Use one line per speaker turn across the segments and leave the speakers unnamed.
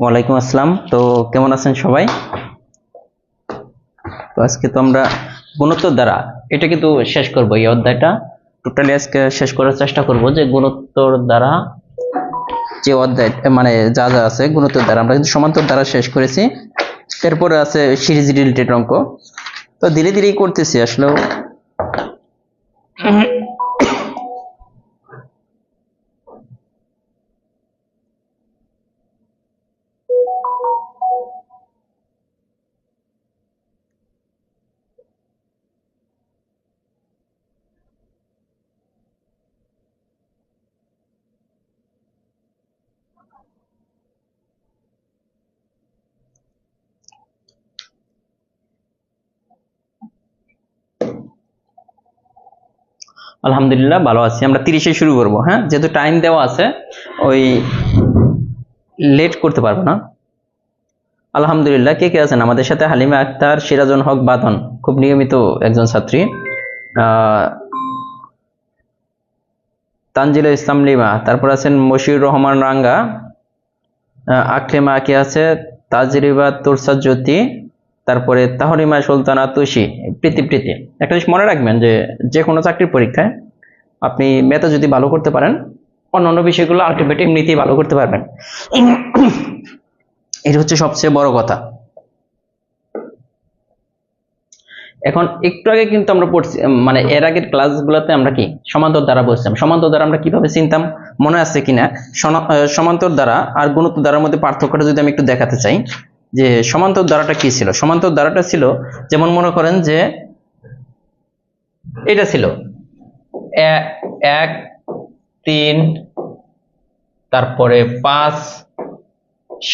ওয়ালাইকুম আসসালাম। তো কেমন আছেন সবাই? তো আজকে তো আমরা গুণোত্তর দ্বারা এটা কিন্তু শেষ করব, এই অধ্যায়টা টোটালি আজকে শেষ করার চেষ্টা করব যে গুণোত্তর দ্বারা যে অধ্যায় মানে যা যা আছে গুণোত্তর দ্বারা আমরা কিন্তু সমান্তর দ্বারা শেষ করেছি। এরপরে আছে সিরিজ রিলেটেড অঙ্ক। তো ধীরে ধীরেই করতেছি আসলেও। আলহামদুলিল্লাহ ভালো আছি। আমরা 30-এ শুরু করব, হ্যাঁ, যেহেতু টাইম দেওয়া আছে, ওই লেট করতে পারবো না। আলহামদুলিল্লাহ, কে কে আছেন আমাদের সাথে? হালিমা আক্তার, সিরাজুল হক বাঁধন, খুব নিয়মিত একজন ছাত্রী। তানজিলা ইসলাম লিমা, তারপর আছেন মশিউর রহমান রাঙ্গা, আকলিমা কে আছে, তাজরিবা তুরসাদ জ্যোতি, তারপরে তাহরিমা সুলতানা তুষি, প্রীতি। একটা জিনিস মনে রাখবেন যে যে কোনো চাকরির পরীক্ষায় আপনি ম্যাথে যদি ভালো করতে পারেন, অন্যান্য বিষয়গুলো আলটিমেটলি এমনিতেই ভালো করতে পারবেন। এটা হচ্ছে সবচেয়ে বড় কথা। এখন একটু আগে কিন্তু আমরা পড়ছি, মানে এর আগের ক্লাসগুলোতে আমরা কি সমান্তর দ্বারা বলছিলাম। সমান্তর দ্বারা আমরা কিভাবে চিনতাম মনে আছে কিনা? সমান্তর দ্বারা আর গুণোত্তর দ্বারার মধ্যে পার্থক্যটা যদি আমি একটু দেখাতে চাই, যে সমান্তর দ্বারাটা কি ছিল। সমান্তর দ্বারাটা ছিল যেমন মনে করেন যে এটা ছিল 1 3 তারপরে 5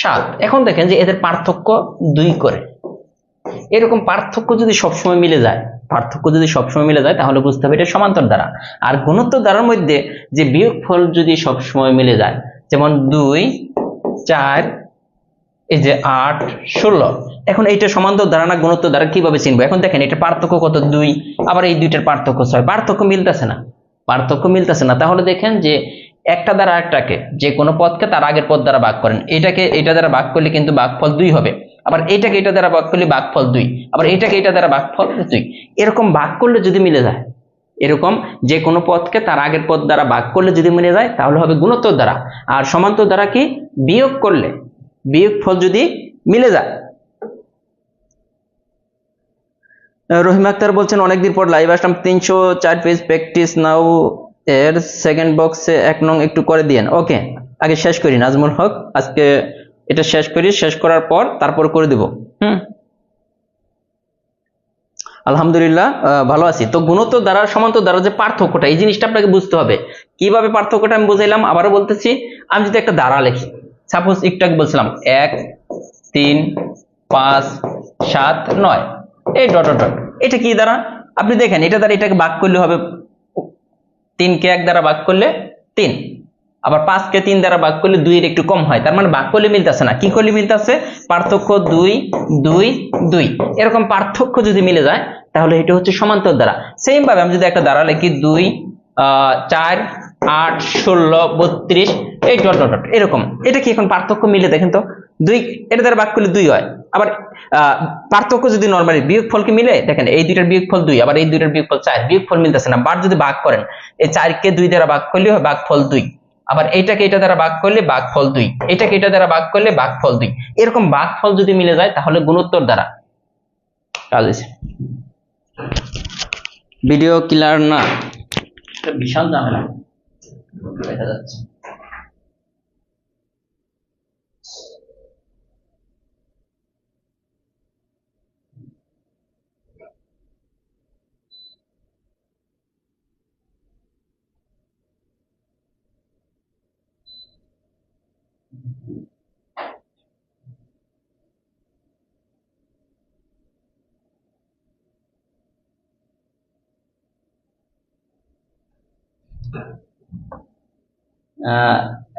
7। এখন দেখেন যে এদের পার্থক্য 2 করে। এরকম পার্থক্য যদি সবসময় মিলে যায়, তাহলে বুঝতে হবে এটা সমান্তর দ্বারা। আর গুণোত্তর দ্বারার মধ্যে যে বিয়োগফল যদি সবসময় মিলে যায়, যেমন 2 4 এই যে 8 16, এখন এইটা সমান্তর দ্বারা না গুণোত্তর দ্বারা কিভাবে চিনবো? এখন দেখেন এটা পার্থক্য কত? 2, আবার এই দুইটার পার্থক্য 6। পার্থক্য মিলতেছে না। তাহলে দেখেন যে একটা দ্বারা একটাকে, যে কোনো পদকে তার আগের পদ দ্বারা ভাগ করেন। এটাকে এটা দ্বারা ভাগ করলে কিন্তু ভাগফল 2 হবে। আবার এইটাকে এটা দ্বারা ভাগ করলে ভাগফল 2, আবার এইটাকে এটা দ্বারা ভাগফল 2। এরকম ভাগ করলে যদি মিলে যায়, এরকম যে কোনো পদকে তার আগের পদ দ্বারা ভাগ করলে যদি মিলে যায়, তাহলে হবে গুণোত্তর দ্বারা। আর সমান্তর দ্বারা কি? বিয়োগ করলে, বিয়োগফল যদি মিলে যায়। রহিম আক্তার বলছেন অনেকদিন পর লাইভ আসলাম, 304 পেজ প্র্যাকটিস নাও এর সেকেন্ড বক্সে 1 নং একটু করে দিয়েন। ওকে, আগে শেষ করি নাজমুল হক, আজকে এটা শেষ করি, শেষ করার পর তারপর করে দেব। আলহামদুলিল্লাহ ভালো আছি। তো গুণোত্তর দ্বারা সমান্তর দ্বারা যে পার্থক্যটা, এই জিনিসটা আপনাকে বুঝতে হবে। কিভাবে পার্থক্যটা আমি বুঝাইলাম আবারও বলতেছি। আমি যদি একটা দ্বারা লিখি, সাপোজ একটু আগে বলছিলাম 1 3 5 7 9, এই ডট ডট ডট, এটা কি দ্বারা? আপনি দেখেন এটা দ্বারা এটাকে ভাগ করলে হবে 3 কে 1 দ্বারা ভাগ করলে 3, আবার 5 কে 3 দ্বারা ভাগ করলে 2 এর একটু কম হয়। তার মানে ভাগ করলে মিলতেছে না। কি করলে মিলতেছে? পার্থক্য 2 2 2। এরকম পার্থক্য যদি মিলে যায়, তাহলে এটা হচ্ছে সমান্তর দ্বারা। সেম ভাবে আমি যদি একটা দ্বারা লিখি 2 4 8 16 32, এই ডট ডট ডট, এরকম, এটা কি এখন পার্থক্য মিলে? দেখেন তো 2 এটা দ্বারা ভাগ করলে 2 হয়। আবার পার্থক্য যদি নরমালি বিয়োগফল কি মিলে? দেখেন এই দুইটার বিয়োগফল 2, আবার এই দুইটার বিয়োগফল 4, বিয়োগফল মিলতেছে না। বাট যদি ভাগ করেন, এই 4 কে 2 দ্বারা ভাগ করলে হয় ভাগফল 2, আবার এইটাকে এটা দ্বারা ভাগ করলে ভাগফল 2, এটাকে এটা দ্বারা ভাগ করলে ভাগফল 2। এরকম ভাগফল যদি মিলে যায়, তাহলে গুণোত্তর দ্বারা কাজ হয়েছে। ভিডিও ক্লিয়ার না, বিশাল ঝামেলা দেখা যাচ্ছে।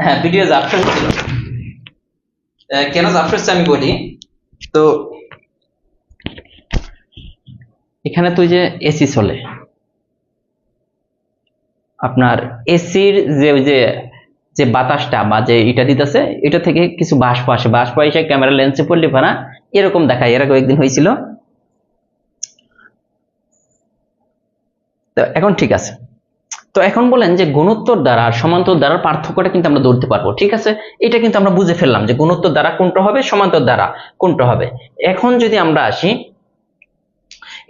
হ্যাঁ, ভিডিও যাচ্ছে ছিল। কেন ঝাপসা হচ্ছে আমি বলি। তো এখানে তো যে এসি চলে, আপনার এসির যে যে যে বাতাসটা বা যে এটা দিতেছে, এটা থেকে কিছু বাষ্প আসে, বাষ্প এসে ক্যামেরা লেন্সে পড়লে না এরকম দেখায়। এর আগে একদিন হয়েছিল। তো এখন ঠিক আছে। তো এখন বলেন যে গুণোত্তর দ্বারা আর সমান্তর দ্বারার পার্থক্যটা কিন্তু আমরা ধরতে পারবো, ঠিক আছে। এটা কিন্তু আমরা বুঝে ফেললাম যে গুণোত্তর দ্বারা কোনটা হবে, সমান্তর দ্বারা কোনটা হবে। এখন যদি আমরা আসি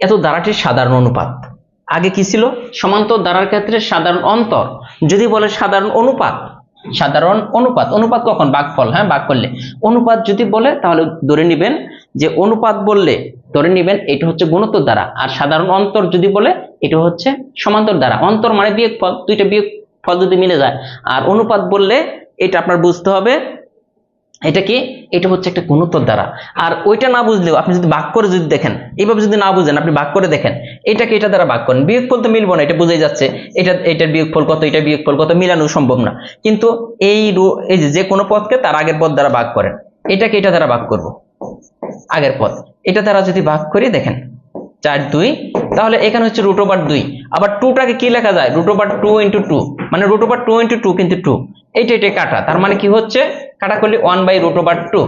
এত দ্বারাটির সাধারণ অনুপাত, আগে কি ছিল? সমান্তর দ্বারার ক্ষেত্রে সাধারণ অন্তর। যদি বলে সাধারণ অনুপাত, সাধারণ অনুপাত, অনুপাত কখন? ভাগফল, হ্যাঁ ভাগ করলে। অনুপাত যদি বলে তাহলে ধরে নিবেন যে অনুপাত বললে ধরে নিবেন এটা হচ্ছে গুণোত্তর দ্বারা, আর সাধারণ অন্তর যদি বলে এটা হচ্ছে সমান্তর দ্বারা। অন্তর মানে বিয়োগফল, দুইটা বিয়োগফল যদি মিলে যায়। আর অনুপাত বললে এটা আপনার বুঝতে হবে এটা কি, এটা হচ্ছে একটা গুণোত্তর দ্বারা। আর ওইটা না বুঝলেও আপনি যদি ভাগ করে যদি দেখেন, এইভাবে যদি না বুঝেন আপনি ভাগ করে দেখেন, এটাকে এটা দ্বারা ভাগ করেন, বিয়োগফল তো মিলবো না, এটা বুঝেই যাচ্ছে। এটার বিয়োগফল কত, এটা বিয়োগফল কত, মিলানো সম্ভব না। কিন্তু এই যে কোনো পদকে তার আগের পদ দ্বারা ভাগ করেন, এটাকে এটা দ্বারা ভাগ করব, আগের পদ এটা দ্বারা যদি ভাগ করি দেখেন 4 2, তাহলে এখানে হচ্ছে √2। আবার 2টাকে কি লেখা যায়? √2 × 2, মানে √2 × 2 কিন্তু 2। এটা কাটা, তার মানে কি হচ্ছে কাটা করলে 1/√2।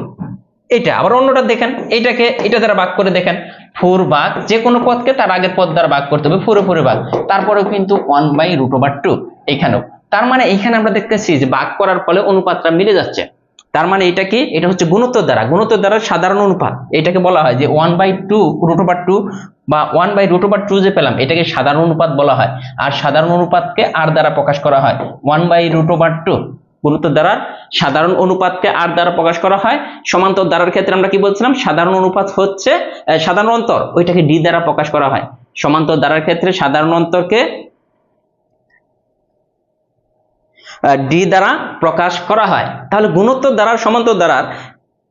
এটা আবার অন্যটা দেখেন, এটাকে এটা দ্বারা ভাগ করে দেখেন, 4 ভাগ যে কোনো পদকে তার আগের পদ দ্বারা ভাগ করতে হবে, 4 ভাগ, তারপরেও কিন্তু 1/√2 এখানেও। তার মানে এখানে আমরা দেখতেছি যে ভাগ করার ফলে অনুপাতটা মিলে যাচ্ছে। তার মানে এটা কি? এটা হচ্ছে গুণোত্তর দ্বারা, গুণোত্তর দ্বারা সাধারণ অনুপাত। এটাকে বলা হয় যে 1/2√2 বা 1/√2 যে পেলাম এটাকে সাধারণ অনুপাত বলা হয়। আর সাধারণ অনুপাতকে আর দ্বারা প্রকাশ করা হয় 1/√2। গুণোত্তর দ্বারার সাধারণ অনুপাতকে আর দ্বারা প্রকাশ করা হয়। সমান্তর দ্বারার ক্ষেত্রে আমরা কি বলছিলাম? সাধারণ অনুপাত হচ্ছে সাধারণ অন্তর, ওইটাকে ডি দ্বারা প্রকাশ করা হয়। সমান্তর দ্বারার ক্ষেত্রে সাধারণ অন্তরকে ডি দ্বারা প্রকাশ করা হয়। তাহলে গুণোত্তর দ্বারা সমান্তর দ্বারার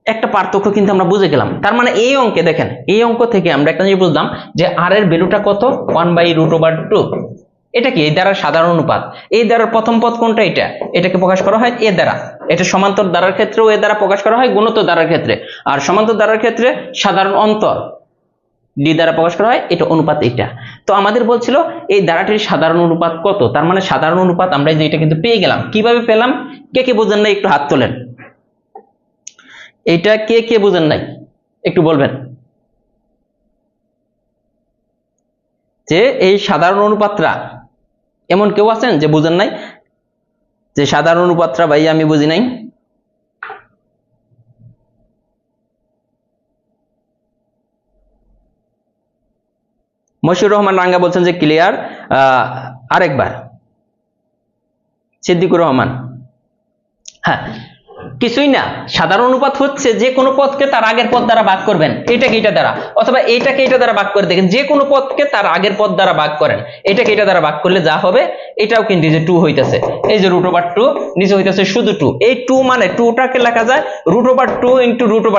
একটা পার্থক্য কিন্তু আমরা বুঝে গেলাম। তার মানে এই অঙ্কে দেখেন, এই অঙ্ক থেকে আমরা একটা জিনিস বুঝলাম যে আর এর ভ্যালুটা কত? 1/√2। এটা কি? এই দ্বারা সাধারণ অনুপাত। এই দ্বারার প্রথম পদ কোনটা? এটাকে প্রকাশ করা হয় এ দ্বারা। এটা সমান্তর দ্বারার ক্ষেত্রেও এ দ্বারা প্রকাশ করা হয়, গুণোত্তর দ্বারার ক্ষেত্রে। আর সমান্তর দ্বারার ক্ষেত্রে সাধারণ অন্তর ডি দ্বারা প্রকাশ করা হয়, এটা অনুপাত। এটা তো আমাদের বলছিল এই দ্বারাটির সাধারণ অনুপাত কত। তার মানে সাধারণ অনুপাত আমরা যে এটা কিন্তু পেয়ে গেলাম। কিভাবে পেলাম? কে কে বুঝেন না একটু হাত তোলেন। এটা কে কে বুঝেন নাই একটু বলবেন যে এই সাধারণ অনুপাতটা, এমন কেউ আছেন যে বুঝেন নাই যে সাধারণ অনুপাতটা ভাই আমি বুঝি নাই? মশিউর রহমান রাঙ্গা বলছেন যে ক্লিয়ার। আরেকবার সিদ্দিকুর রহমান। হ্যাঁ, কিছুই না, সাধারণ অনুপাত হচ্ছে যে কোনো পদকে তার আগের পদ দ্বারা ভাগ করবেন, এটাকে এটা দ্বারা, অথবা এটাকে এটা দ্বারা ভাগ করে দেখেন, যে কোনো পদকে তার আগের পদ দ্বারা ভাগ করেন, এটাকে এটা দ্বারা ভাগ করলে যা হবে এটাও কিন্তু যে 2 হইতেছে। এই যে √2 নিচে হইতেছে শুধু 2। এই 2 মানে 2টাকে লেখা যায় √2 ×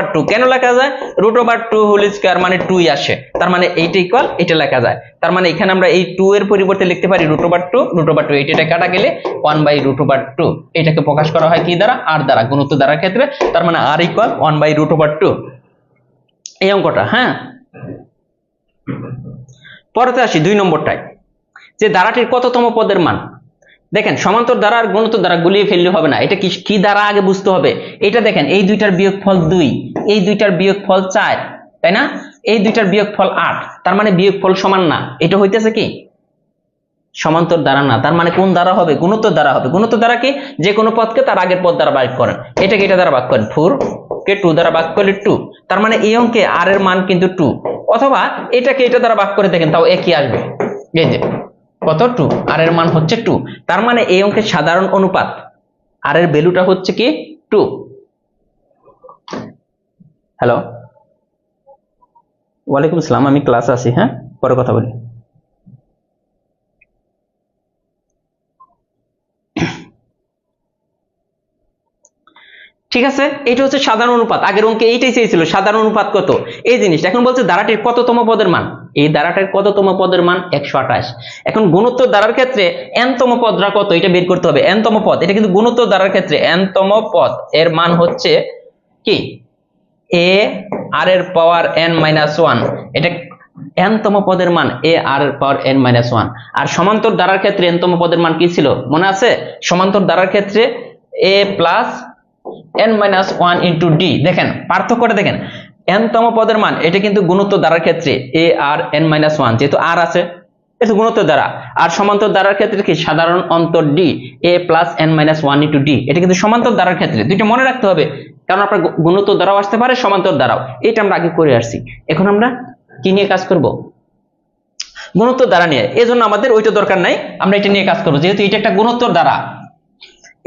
√2। কেন লেখা যায়? √2 হোল স্কয়ার মানে 2ই আসে, তার মানে এইটা ইকুয়াল এটা লেখা যায়। তার মানে এখানে আমরা এই 2 এর পরিবর্তে লিখতে পারি √2 এটা কাটা গেলে 1/√2। এটাকে প্রকাশ করা হয় কি দ্বারা? আর দ্বারা, গুণোত্তর দ্বারার ক্ষেত্রে। তার মানে আর ইকুয়াল 1/√2 এই অঙ্কটা। হ্যাঁ, পরেতে আসি 2 নম্বরটায়, যে ধারাটির কততম পদের মান। দেখেন সমান্তর দ্বারা আর গুণোত্তর দ্বারা গুলিয়ে ফেললে হবে না, এটা কি দ্বারা আগে বুঝতে হবে। এটা দেখেন এই দুইটার বিয়োগফল 2, এই দুইটার বিয়োগফল 4, তাই না? এই দুইটার বিয়োগফল 8, তার মানে বিয়োগফল সমান না। এটা হইতেছে কি? সমান্তর দ্বারা না। তার মানে কোন দ্বারা হবে? গুণোত্তর দ্বারা হবে। গুণোত্তর দ্বারা কি? যে কোনো পদকে তার আগের পদ দ্বারা ভাগ করেন, এটাকে এটা দ্বারা ভাগ করেন, 4 কে 2 দ্বারা ভাগ করলে 2। তার মানে এই অঙ্কে আর এর মান কিন্তু 2, অথবা এটাকে এটা দ্বারা ভাগ করে দেখেন তাও একই আসবে। এই যে কত? 2, আর এর মান হচ্ছে 2। তার মানে এই অঙ্কের সাধারণ অনুপাত আর এর ভ্যালুটা হচ্ছে কি? 2। হ্যালো, ওয়ালাইকুম আসসালাম, আমি ক্লাস আছি, হ্যাঁ পরে কথা বলি। ঠিক আছে, এটা হচ্ছে সাধারণ অনুপাত। আগের অঙ্কে এইটাই চেয়েছিল, সাধারণ অনুপাত কত এই জিনিসটা। এখন বলছে ধারাটির কততম পদের মান। এই ধারাটির কততম পদের মান? 128। এখন গুণোত্তর দ্বারার ক্ষেত্রে n তম পদরা কত এটা বের করতে হবে। n তম পদ, এটা কিন্তু গুণোত্তর দ্বারার ক্ষেত্রে n তম পদ এর মান হচ্ছে কি এ আর এর পাওয়ার n মাইনাস ওয়ান, এটা n তম পদের মান এ আর এর পাওয়ার n মাইনাস ওয়ান। আর সমান্তর ধারার ক্ষেত্রে n তম পদের মান কি ছিল মনে আছে? সমান্তর ধারার ক্ষেত্রে a plus n minus one into D. দেখেন পার্থক্যটা দেখেন, n তম পদের মান এটা কিন্তু গুণোত্তর ধারার ক্ষেত্রে a আর n মাইনাস ওয়ান, যেহেতু আর আছে এটা গুণোত্তর ধারা। আর সমান্তর ধারার ক্ষেত্রে কি সাধারণ অন্তর D a plus n minus one into D, এটা কিন্তু সমান্তর ধারার ক্ষেত্রে। দুইটা মনে রাখতে হবে, কারণ আপনার গুণোত্তর দ্বারাও আসতে পারে সমান্তর দ্বারাও, এটা আমরা আগে করে আসছি। এখন আমরা কি নিয়ে কাজ করব? গুণোত্তর দ্বারা নিয়ে। এই জন্য আমাদের ওইটা দরকার নাই, আমরা এটা নিয়ে কাজ করবো, যেহেতু এটা একটা গুণোত্তর দ্বারা।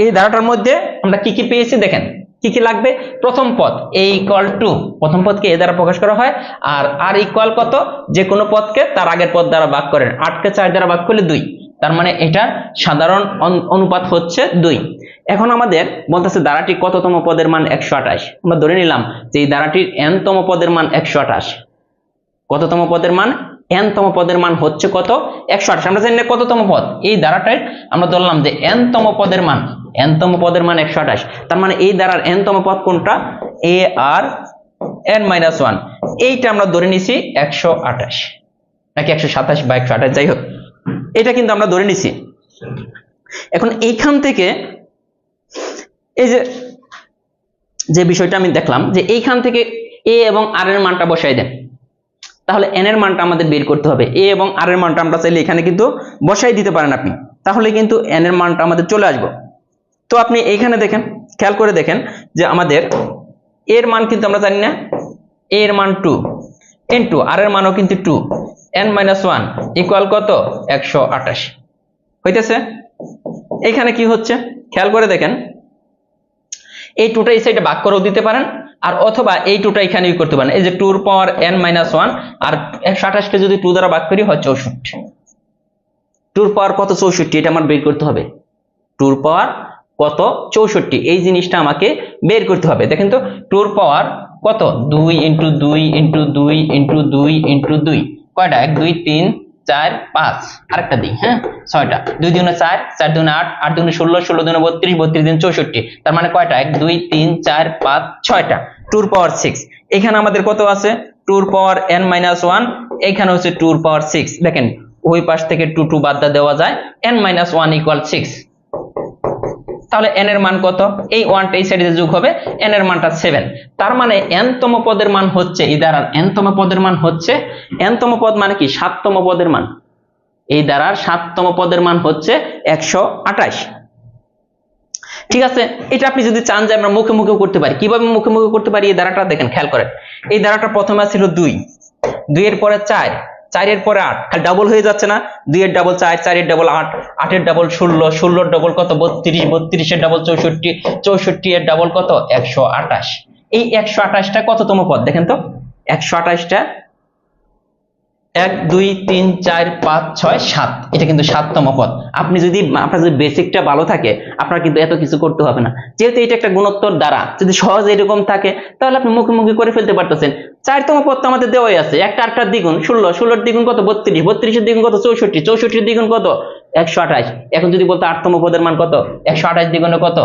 এই ধারাটার মধ্যে আমরা কি কি পেয়েছি দেখেন, কি কি লাগবে। প্রথম পদ a ইকুয়াল টু, প্রথম পদকে a দ্বারা প্রকাশ করা হয়, আর আর ইকুয়াল কত, যে কোনো পদকে তার আগের পদ দ্বারা ভাগ করেন। 8 কে 4 দ্বারা ভাগ করলে 2, তার মানে এটার সাধারণ অনুপাত হচ্ছে 2। এখন আমাদের বলতেছে ধারাটি কততম পদের মান 128। আমরা ধরে নিলাম যে এই ধারাটির n তম পদের মান 128। কততম পদের মান? n তম পদের মান হচ্ছে কত? 128। আমরা জানি না কততম পদ, এই ধারাটায় আমরা ধরলাম যে n তম পদের মান, n তম পদের মান 128। তার মানে এই ধারার n তম পদ কোনটা? a আর n মাইনাস ওয়ান। এইটা আমরা ধরে নিছি 128 নাকি 127 বা 128, যাই হোক এটা কিন্তু আমরা ধরে নিছি। এখন এইখান থেকে এই যে বিষয়টা আমি দেখলাম, যে এইখান থেকে a এবং r এর মানটা বসাই দেন, তাহলে n এর মানটা আমাদের বের করতে হবে। a এবং r এর মানটা আমরা চাইলে এখানে কিন্তু বসাই দিতে পারেন আপনি, তাহলে কিন্তু n এর মানটা আমাদের চলে আসবে। তো আপনি এইখানে দেখেন, খেয়াল করে দেখেন যে আমাদের এর মান কিন্তু আমরা জানি না, a এর মান 2 ইন্টু r এর মানও কিন্তু 2, n মাইনাস ওয়ান ইকুয়াল কত? 128 হইতেছে। এইখানে কি হচ্ছে খেয়াল করে দেখেন, এই 2টা এই সাইডে ভাগ করেও দিতে পারেন, আর অথবা এই 2টা এখানে ইউজ করতে পারেন। এই যে 2 এর পাওয়ার n মাইনাস ওয়ান, আর 128 কে যদি 2 দ্বারা ভাগ করি হয় 64। 2 এর পাওয়ার কত? 64, এটা আমার বের করতে হবে। 2 এর পাওয়ার কত? 64, এই জিনিসটা আমাকে বের করতে হবে। দেখেন তো 2 এর পাওয়ার কত? 2 ইন্টু 2 ইন্টু 2 ইন্টু 2 ইন্টু 2, কয়টা? 1 2 3 4 5, আরেকটা দিই, হ্যাঁ 6টা। 2 দুগুণে 4, 4 দুগুণে 8, 8 দুগুণে 16, 16 দুগুণে 32, 32 দুগুণে 64, তার মানে কয়টা? 1 2 3 4 5 6টা। 2 এর পাওয়ার 6। এখানে আমাদের কত আছে? 2 এর পাওয়ার n মাইনাস ওয়ান, এখানে হচ্ছে 2 এর পাওয়ার 6। দেখেন ওই পাশ থেকে 2 2 বাদ দেওয়া যায়, n মাইনাস ওয়ান ইকুয়াল 6। তাহলে n এর মান কত? এই 1টা এই সাইডে যোগ হবে, n এর মানটা 7। তার মানে n তম পদের মান হচ্ছে, এই ধারার n তম পদের মান হচ্ছে, n তম পদ মানে কি? 7 তম পদের মান। এই ধারার 7 তম পদের মান হচ্ছে 128। ঠিক আছে, এটা আপনি যদি চান যে আমরা মুখে মুখে করতে পারি, কিভাবে মুখে মুখে করতে পারি? এই ধারাটা দেখেন, খেয়াল করেন। এই ধারাটা প্রথমে ছিল 2, 2 এর পরে 4, 4 এর পরে 8, খালি ডাবল হয়ে যাচ্ছে না? 2 এর ডাবল 4, 4 এর ডাবল 8, 8 এর ডাবল 16, 16 এর ডাবল কত? 32, 32 এর ডাবল 64, 64 এর ডাবল কত? 128। এই 128টা কততম পদ দেখেন তো? 128টা 1 2 3 4 5 6 7, এটা কিন্তু 7তম পদ। আপনি যদি আপনার যদি বেসিকটা ভালো থাকে, আপনার কিন্তু এত কিছু করতে হবে না। যেহেতু এটা একটা গুণোত্তর দ্বারা, যদি সহজ এরকম থাকে তাহলে আপনি মুখে মুখে করে ফেলতে পারতেছেন। 4তম পদ তো আমাদের দেওয়াই আছে, একটা আটটার দ্বিগুণ 16, 16 এর দ্বিগুণ কত? 32, 32 এর দ্বিগুণ কত? 64, 64 এর দ্বিগুণ কত? 128। এখন যদি বলতো 8তম পদের মান কত? 128 দ্বিগুণে কত?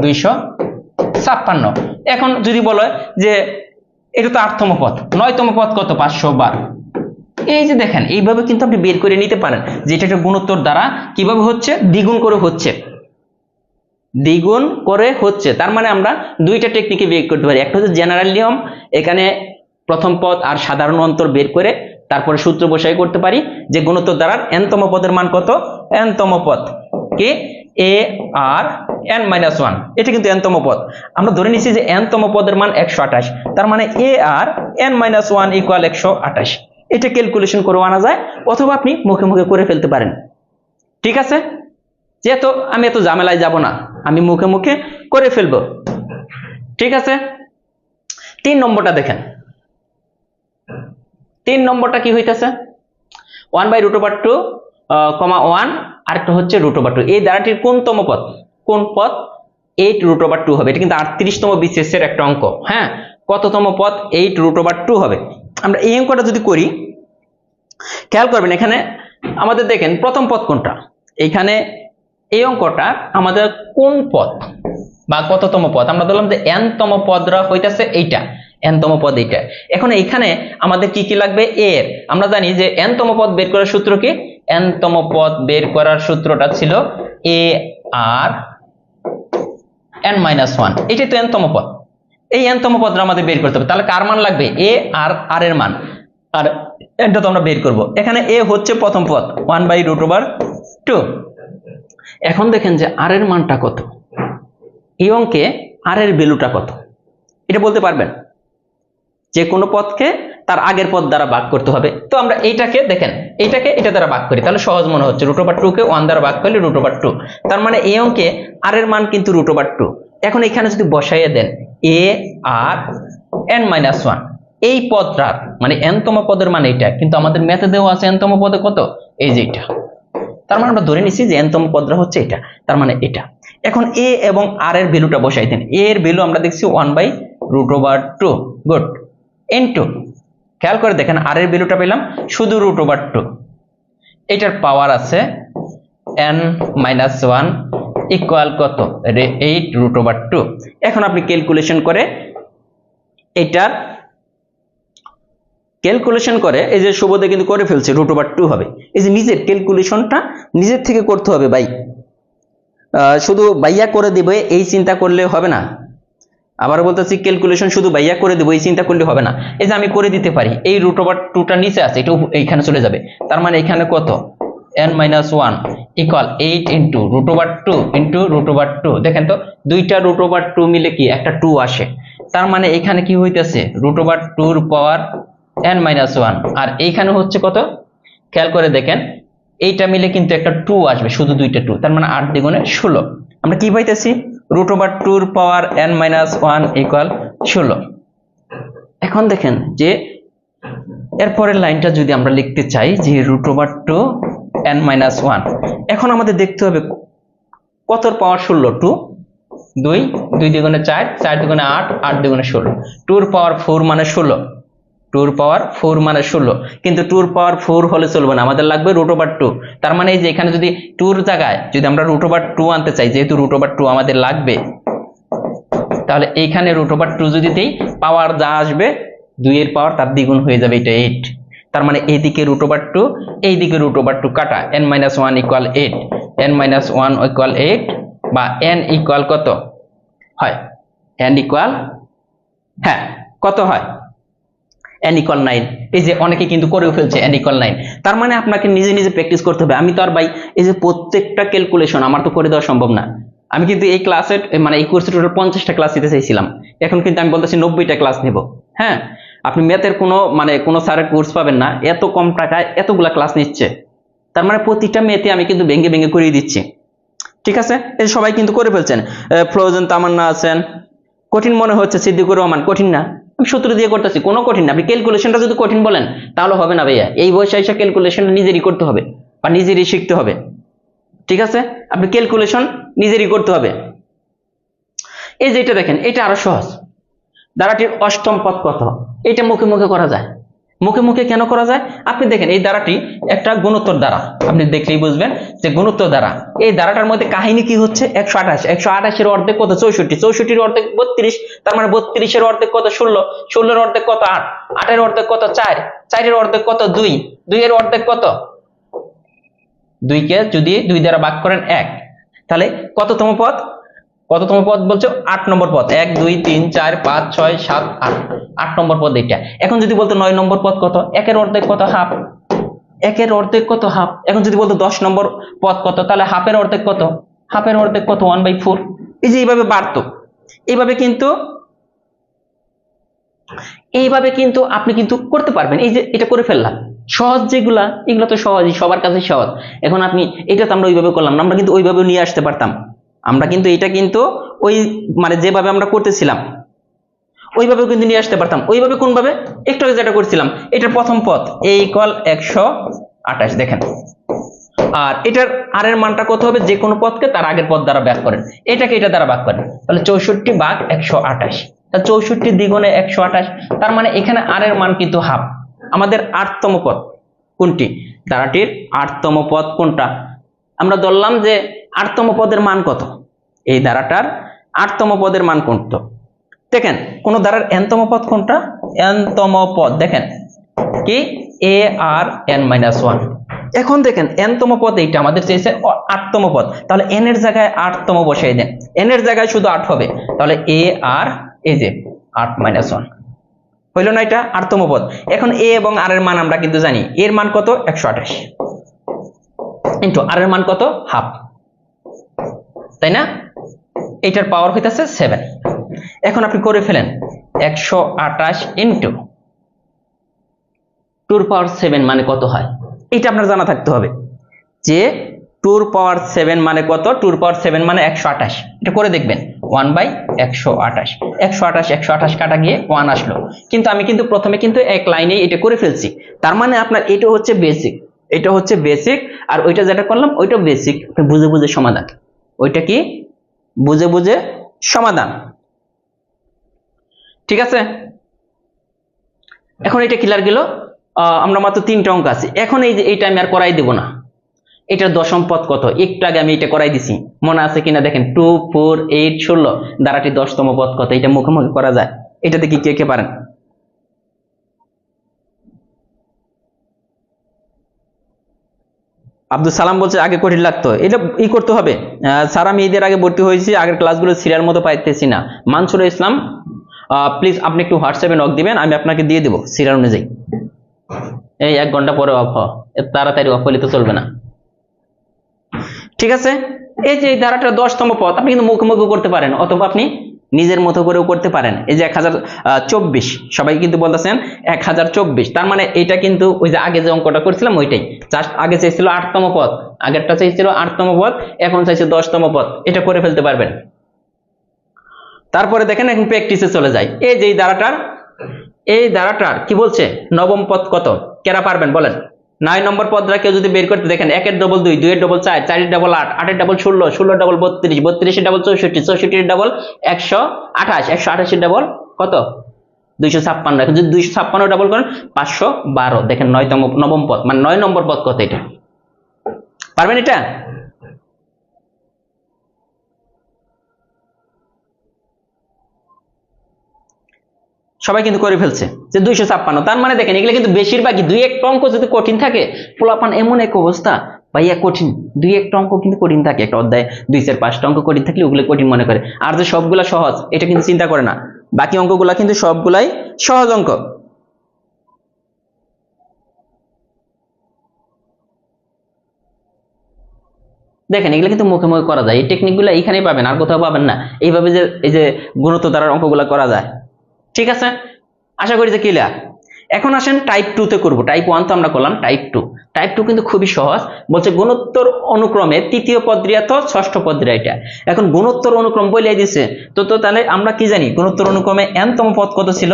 256। এখন যদি বলে যে এটা তো 8তম পদ, 9তম পদ কত? 512। এই যে দেখেন, এইভাবে কিন্তু আপনি বের করে নিতে পারেন যে এটা একটা গুণোত্তর দ্বারা কিভাবে হচ্ছে? দ্বিগুণ করে হচ্ছে, দ্বিগুণ করে হচ্ছে। তার মানে আমরা দুইটা টেকনিকে বের করতে পারি। একটা হচ্ছে জেনারেল নিয়ম, এখানে প্রথম পদ আর সাধারণ অন্তর বের করে তারপরে সূত্র বসাই করতে পারি যে গুণোত্তর দ্বারার n-তম পদের মান কত? n-তম পদ কি? a আর n মাইনাস ওয়ান, এটা কিন্তু n-তম পদ। আমরা ধরে নিচ্ছি যে n-তম পদের মান 128, তার মানে a আর n মাইনাস ওয়ান ইকুয়াল 128। এটা ক্যালকুলেশন করে আনা যায়, অথবা আপনি মুখে মুখে করে ফেলতে পারেন। ঠিক আছে, যেহেতু আমি এত ঝামেলায় যাব না, আমি মুখে মুখে করে ফেলবো। ঠিক আছে, 3 নম্বরটা দেখেন। 3 নম্বরটা কি হইতেছে? 1/√2, 1, আরেকটা হচ্ছে √2। এই ধারাটির কোনতম পদ? কোন পদ? 8√2 হবে। এটা কিন্তু 38তম BCS এর একটা অঙ্ক। হ্যাঁ, কততম পদ? 8√2 হবে। আমরা এই অঙ্কটা যদি করি, খেয়াল করবেন এখানে আমাদের দেখেন প্রথম পদ কোনটা। এখানে এই অঙ্কটা আমাদের কোন পদ? বা কততম পদ, আমরা ধরলাম যে n তম পদরা হইতাছে এইটা, n তম পদ এইটা। এখন এইখানে আমাদের কি কি লাগবে, a এর, আমরা জানি যে n তম পদ বের করার সূত্র কি, n তম পদ বের করার সূত্রটা ছিল a r n মাইনাস 1, এটাই তো n তম পদ। এই n তম পদটা আমাদের বের করতে হবে, তাহলে কার মান লাগবে, a আর r এর মান, আর এটা তো আমরা বের করব। এখানে a হচ্ছে প্রথম পদ 1/√2। এখন দেখেন যে r এর মানটা কত, এই অঙ্কে r এর ভ্যালুটা কত, এটা বলতে পারবেন? যে কোনো পদকে তার আগের পদ দ্বারা ভাগ করতে হবে। তো আমরা এইটাকে দেখেন, এইটাকে এটা দ্বারা ভাগ করি, তাহলে সহজ মনে হচ্ছে, √2 কে 1 দ্বারা ভাগ করলে √2, তার মানে এই অঙ্কে r এর মান কিন্তু √2। এখন এখানে যদি বসাইয়ে দেন a r n-1, এই পদটার মানে n তম পদের মান এইটা, কিন্তু আমাদের ম্যাথে দেওয়া আছে n তম পদে কত, এই যে এটা, তার মানে আমরা ধরে নিছি যে n তম পদটা হচ্ছে এটা, তার মানে এটা। এখন a এবং r এর ভ্যালুটা বসাই দেন, a এর ভ্যালু আমরা দেখছি 1/√2, গুড, ইনটু, খেয়াল করে দেখেন r এর ভ্যালুটা পেলাম শুধু √2, এটার পাওয়ার আছে n-1 ইকুয়াল কত, 8√2। এখন আপনি ক্যালকুলেশন করে এটার ক্যালকুলেশন করে, এই যে শুভদে কিন্তু করে ফেলছে, √2 হবে। এই যে নিজের ক্যালকুলেশনটা নিজের থেকে করতে হবে ভাই, শুধু ভাইয়া করে দিবে এই চিন্তা করলে হবে না। আবার বলতেছি, ক্যালকুলেশন শুধু ভাইয়া করে দেবো এই চিন্তা করলে হবে না। এই যে আমি করে দিতে পারি, এই √2টা নিচে আছে, এটা এইখানে চলে যাবে, তার মানে এখানে কত, n-1 ইকুয়াল 8 ইন্টু √2 ইন্টু √2। দেখেন তো দুইটা √2 মিলে কি একটা 2 আসে, তার মানে এখানে কি হইতেছে, √2 পাওয়ার n-1, আর এইখানে হচ্ছে কত, খেয়াল করে দেখেন এইটা মিলে কিন্তু একটা 2 আসবে, শুধু দুইটা 2, তার মানে 8 দ্বিগুণে 16। আমরা কি পাইতেছি, √2 পাওয়ার n-1 ইকুয়াল 16। এখন দেখেন যে এরপরের লাইনটা যদি আমরা লিখতে চাই যে √2 n-1, এখন আমাদের দেখতে হবে কতর পাওয়ার 16, 2, 2 দ্বিগুণে 4, 4 দ্বিগুণে 8, 8 দ্বিগুণে 16, 2 এর পাওয়ার 4 মানে 16, 2 এর পাওয়ার 4 মানে 16, কিন্তু 2 এর পাওয়ার 4 হলে চলবে না, আমাদের লাগবে √2। তার মানে এই যে এখানে যদি 2 এর জায়গায় যদি আমরা √2 আনতে চাই, যেহেতু √2 আমাদের লাগবে, তাহলে এইখানে √2 যদি দেই, পাওয়ার যা আসবে 2 এর পাওয়ার তার দ্বিগুণ হয়ে যাবে, এটা 8। তার মানে এইদিকে √2, এইদিকে √2 কাটা, n-1 ইকুয়াল 8, n-1 ইকুয়াল 8, বা n ইকুয়াল কত হয়, n ইকুয়াল, হ্যাঁ কত হয়, n ইকুয়াল 9। এই যে অনেকে কিন্তু করেও ফেলছে n ইকুয়াল 9। তার মানে আপনাকে নিজে নিজে প্র্যাকটিস করতে হবে। আমি তো আর ভাই এই যে প্রত্যেকটা ক্যালকুলেশন আমার তো করে দেওয়া সম্ভব না। আমি কিন্তু এই ক্লাসের মানে এই কোর্সে টোটাল 50টা ক্লাস দিতে চাইছিলাম, এখন কিন্তু আমি বলতেছি 90টা ক্লাস নেব। হ্যাঁ, আপনি ম্যাথের কোনো স্যারের কোর্স পাবেন না এত কম টাকায় এতগুলা ক্লাস নিচ্ছে। তার মানে প্রতিটা ম্যাথে আমি কিন্তু ভেঙে ভেঙে করিয়ে দিচ্ছি, ঠিক আছে? এই সবাই কিন্তু করে ফেলছেন, ফ্রোজেন তামান্না আছেন, কঠিন মনে হচ্ছে সিদ্দিকুর রহমান, কঠিন না, আমি সূত্র দিয়ে করতেছি, কোনো কঠিন না। আপনি ক্যালকুলেশনটা যদি কঠিন বলেন তাহলে হবে না ভাইয়া, এই বয়সে এসে ক্যালকুলেশন নিজেরই করতে হবে বা নিজেরই শিখতে হবে, ঠিক আছে? আপনি ক্যালকুলেশন নিজেরই করতে হবে। এই যে এটা দেখেন, এটা আরো সহজ, ধারাটির অষ্টম পদ কত, এটা মুখে মুখে করা যায়। মুখে মুখে কেন করা যায়, আপনি দেখেন এই ধারাটি একটা গুণোত্তর দ্বারা, আপনি দেখলেই বুঝবেন যে গুণোত্তর দ্বারা। এই ধারাটার মধ্যে কাহিনী কি হচ্ছে, 128, 128 এর অর্ধেক কত, 64, 64 এর অর্ধেক 32, তার মানে 32 এর অর্ধেক কত, 16, 16 এর অর্ধেক কত, 8, 8 এর অর্ধেক কত, 4, 4 এর অর্ধেক কত, 2, 2 এর অর্ধেক কত, 2 কে যদি 2 দ্বারা ভাগ করেন 1, তাহলে কততম পদ, কততম পদ বলছো, 8 নম্বর পদ, 1 2 3 4 5 6 7 8, 8 নম্বর পদ এটা। এখন যদি বলতো 9 নম্বর পদ কত, 1 এর অর্ধেক কত, হাফ, 1 এর অর্ধেক কত, হাফ। এখন যদি বলতো 10 নম্বর পদ কত, তাহলে হাফের অর্ধেক কত, হাফের অর্ধেক কত, 1/4। এই যে এইভাবে বাড়তো, এইভাবে কিন্তু আপনি কিন্তু করতে পারবেন। এই যে এটা করে ফেললাম, সহজ যেগুলা এগুলো তো সহজই, সবার কাছে সহজ। এখন আপনি এটা তো আমরা ওইভাবে করলাম না, আমরা কিন্তু ওইভাবে নিয়ে আসতে পারতাম। আমরা কিন্তু এটা কিন্তু ওই মানে যেভাবে আমরা করতেছিলাম ওইভাবেও কিন্তু নিয়ে আসতে পারতাম। ওইভাবে কোন ভাবে, একটু আগে যেটা করছিলাম, এটার প্রথম পদ a ইকুয়াল 128, দেখেন, আর এটার আর এর মানটা কত হবে, যে কোনো পদকে তার আগের পদ দ্বারা ভাগ করেন, এটাকে এটা দ্বারা ভাগ করেন, তাহলে 64/128, তাহলে 64 দ্বিগুণে 128, তার মানে এখানে আর এর মান কিন্তু হাফ। আমাদের 8তম পদ কোনটি, ধারাটির 8তম পদ কোনটা, আমরা ধরলাম যে 8তম পদের মান কত, এই ধারাটার 8তম পদের মান কোনটা? দেখেন কোন ধারার nতম পদ কোনটা? nতম পদ দেখেন কি a r n - 1। এখন দেখেন nতম পদ এইটা আমাদের চেয়েছে 8তম পদ, তাহলে n এর জায়গায় 8তম বসাই দেন, n এর জায়গায় শুধু 8 হবে, তাহলে a r এই যে 8 - 1 হইল না? এটা 8তম পদ। এখন a এবং r এর মান আমরা কিন্তু জানি, এর মান কত? 128 ইনটু r এর মান কত? হাফ, তাই না? এটার পাওয়ার হইতাছে 7। এখন আপনি করে ফেলেন 128 ইনটু 2 এর পাওয়ার 7 মানে কত হয়, এটা আপনার জানা থাকতে হবে যে 2 এর পাওয়ার 7 মানে কত। 2 এর পাওয়ার 7 মানে 128, এটা করে দেখবেন 1/128, 128 কাটা গিয়ে 1 আসলো। কিন্তু আমি কিন্তু প্রথমে কিন্তু এক লাইনে এটা করে ফেলছি, তার মানে আপনার এটা হচ্ছে বেসিক, এটা হচ্ছে বেসিক, আর ওইটা যেটা করলাম ওইটা বেসিক। বুঝে বুঝে সমাধান, ওইটা কি বুঝে বুঝে সমাধান, ঠিক আছে? এখন এটা ক্লিয়ার গেল। আমরা মাত্র 3টা অঙ্ক আছে। এখন এই যে এইটা আমি আর করাই দেব না, এটার দশম পদ কত একটু আগে আমি এটা করাই দিছি, মনে আছে কিনা দেখেন 2 4 8 16 দ্বারাটি 10তম পদ কত, এটা মুখোমুখি করা যায়। এটা দেখি কে কে পারেন। আব্দুল সালাম বলছে আগে কঠিন লাগতো, এটা ই করতে হবে স্যার, আমি ঈদের আগে ভর্তি হয়েছি, আগের ক্লাসগুলো সিরিয়াল মতো পাইতেছি না। মানসুর ইসলাম প্লিজ আপনি একটু হোয়াটসঅ্যাপে নক দিবেন, আমি আপনাকে দিয়ে দেবো সিরিয়াল অনুযায়ী। এই 1 ঘন্টা পরে অফ হ, তাড়াতাড়ি অফ হলে তো চলবে না, ঠিক আছে? এই যে এই ধারাটা 10তম পদ, আপনি কিন্তু মুখোমুখি করতে পারেন, অথবা আপনি নিজের মতো করেও করতে পারেন। এই যে 1024, সবাই কিন্তু বলতেছেন 1024, তার মানে এটা কিন্তু ওই যে আগে যে অঙ্কটা করছিলাম ওইটাই, জাস্ট আগে চাইছিল 8তম পদ, আগেরটা চাইছিল 8তম পদ, এখন চাইছে 10তম পদ, এটা করে ফেলতে পারবেন। তারপরে দেখেন এখন প্র্যাকটিসে চলে যায়। এই যে এই ধারাটার কি বলছে নবম পদ কত, কেরা পারবেন বলেন? 9 নম্বর পদরা কেউ যদি বের করতে, দেখেন 1 এর ডবল 2, 2 এর ডবল 4, 4 এর ডবল 8, 8 এর ডবল 16, 16 এর ডবল 32, 32 এর ডবল 64, 64 এর ডবল 128, 128 এর ডবল কত? 256। এখন যদি 256 ডবল করেন 512। দেখেন নবম পদ মানে 9 নম্বর পদ কত, এটা পারবেন? এটা সবাই কিন্তু করে ফেলছে যে 256, তার মানে দেখেন এগুলো কিন্তু বেশিরভাগই 2-1 অঙ্ক যদি কঠিন থাকে, পোলাপান এমন এক অবস্থা ভাইয়া কঠিন, 2-1 অঙ্ক কিন্তু কঠিন থাকে, একটা অধ্যায় 2-4-5টা অঙ্ক কঠিন থাকলে ওগুলো কঠিন মনে করে, আর যে সবগুলা সহজ এটা কিন্তু চিন্তা করে না। বাকি অঙ্কগুলা কিন্তু সবগুলাই সহজ অঙ্ক। দেখেন এগুলো কিন্তু মুখে মুখে করা যায়, এই টেকনিকগুলো এইখানেই পাবেন, আর কোথাও পাবেন না। এইভাবে যে এই যে গুণোত্তর দ্বারার অঙ্কগুলো করা যায়, ঠিক আছে? আশা করি যে ক্লিয়ার। এখন আসেন টাইপ 2 তে করব। টাইপ 1 তো আমরা করলাম, টাইপ 2। টাইপ 2 কিন্তু খুবই সহজ, বলছে গুণোত্তর অনুক্রমে তৃতীয় পদরিয়া তো ষষ্ঠ পদরিয়া। এটা এখন গুণোত্তর অনুক্রম বলে দিয়েছে, তো তাহলে আমরা কি জানি গুণোত্তর অনুক্রমে nতম পদ কত ছিল?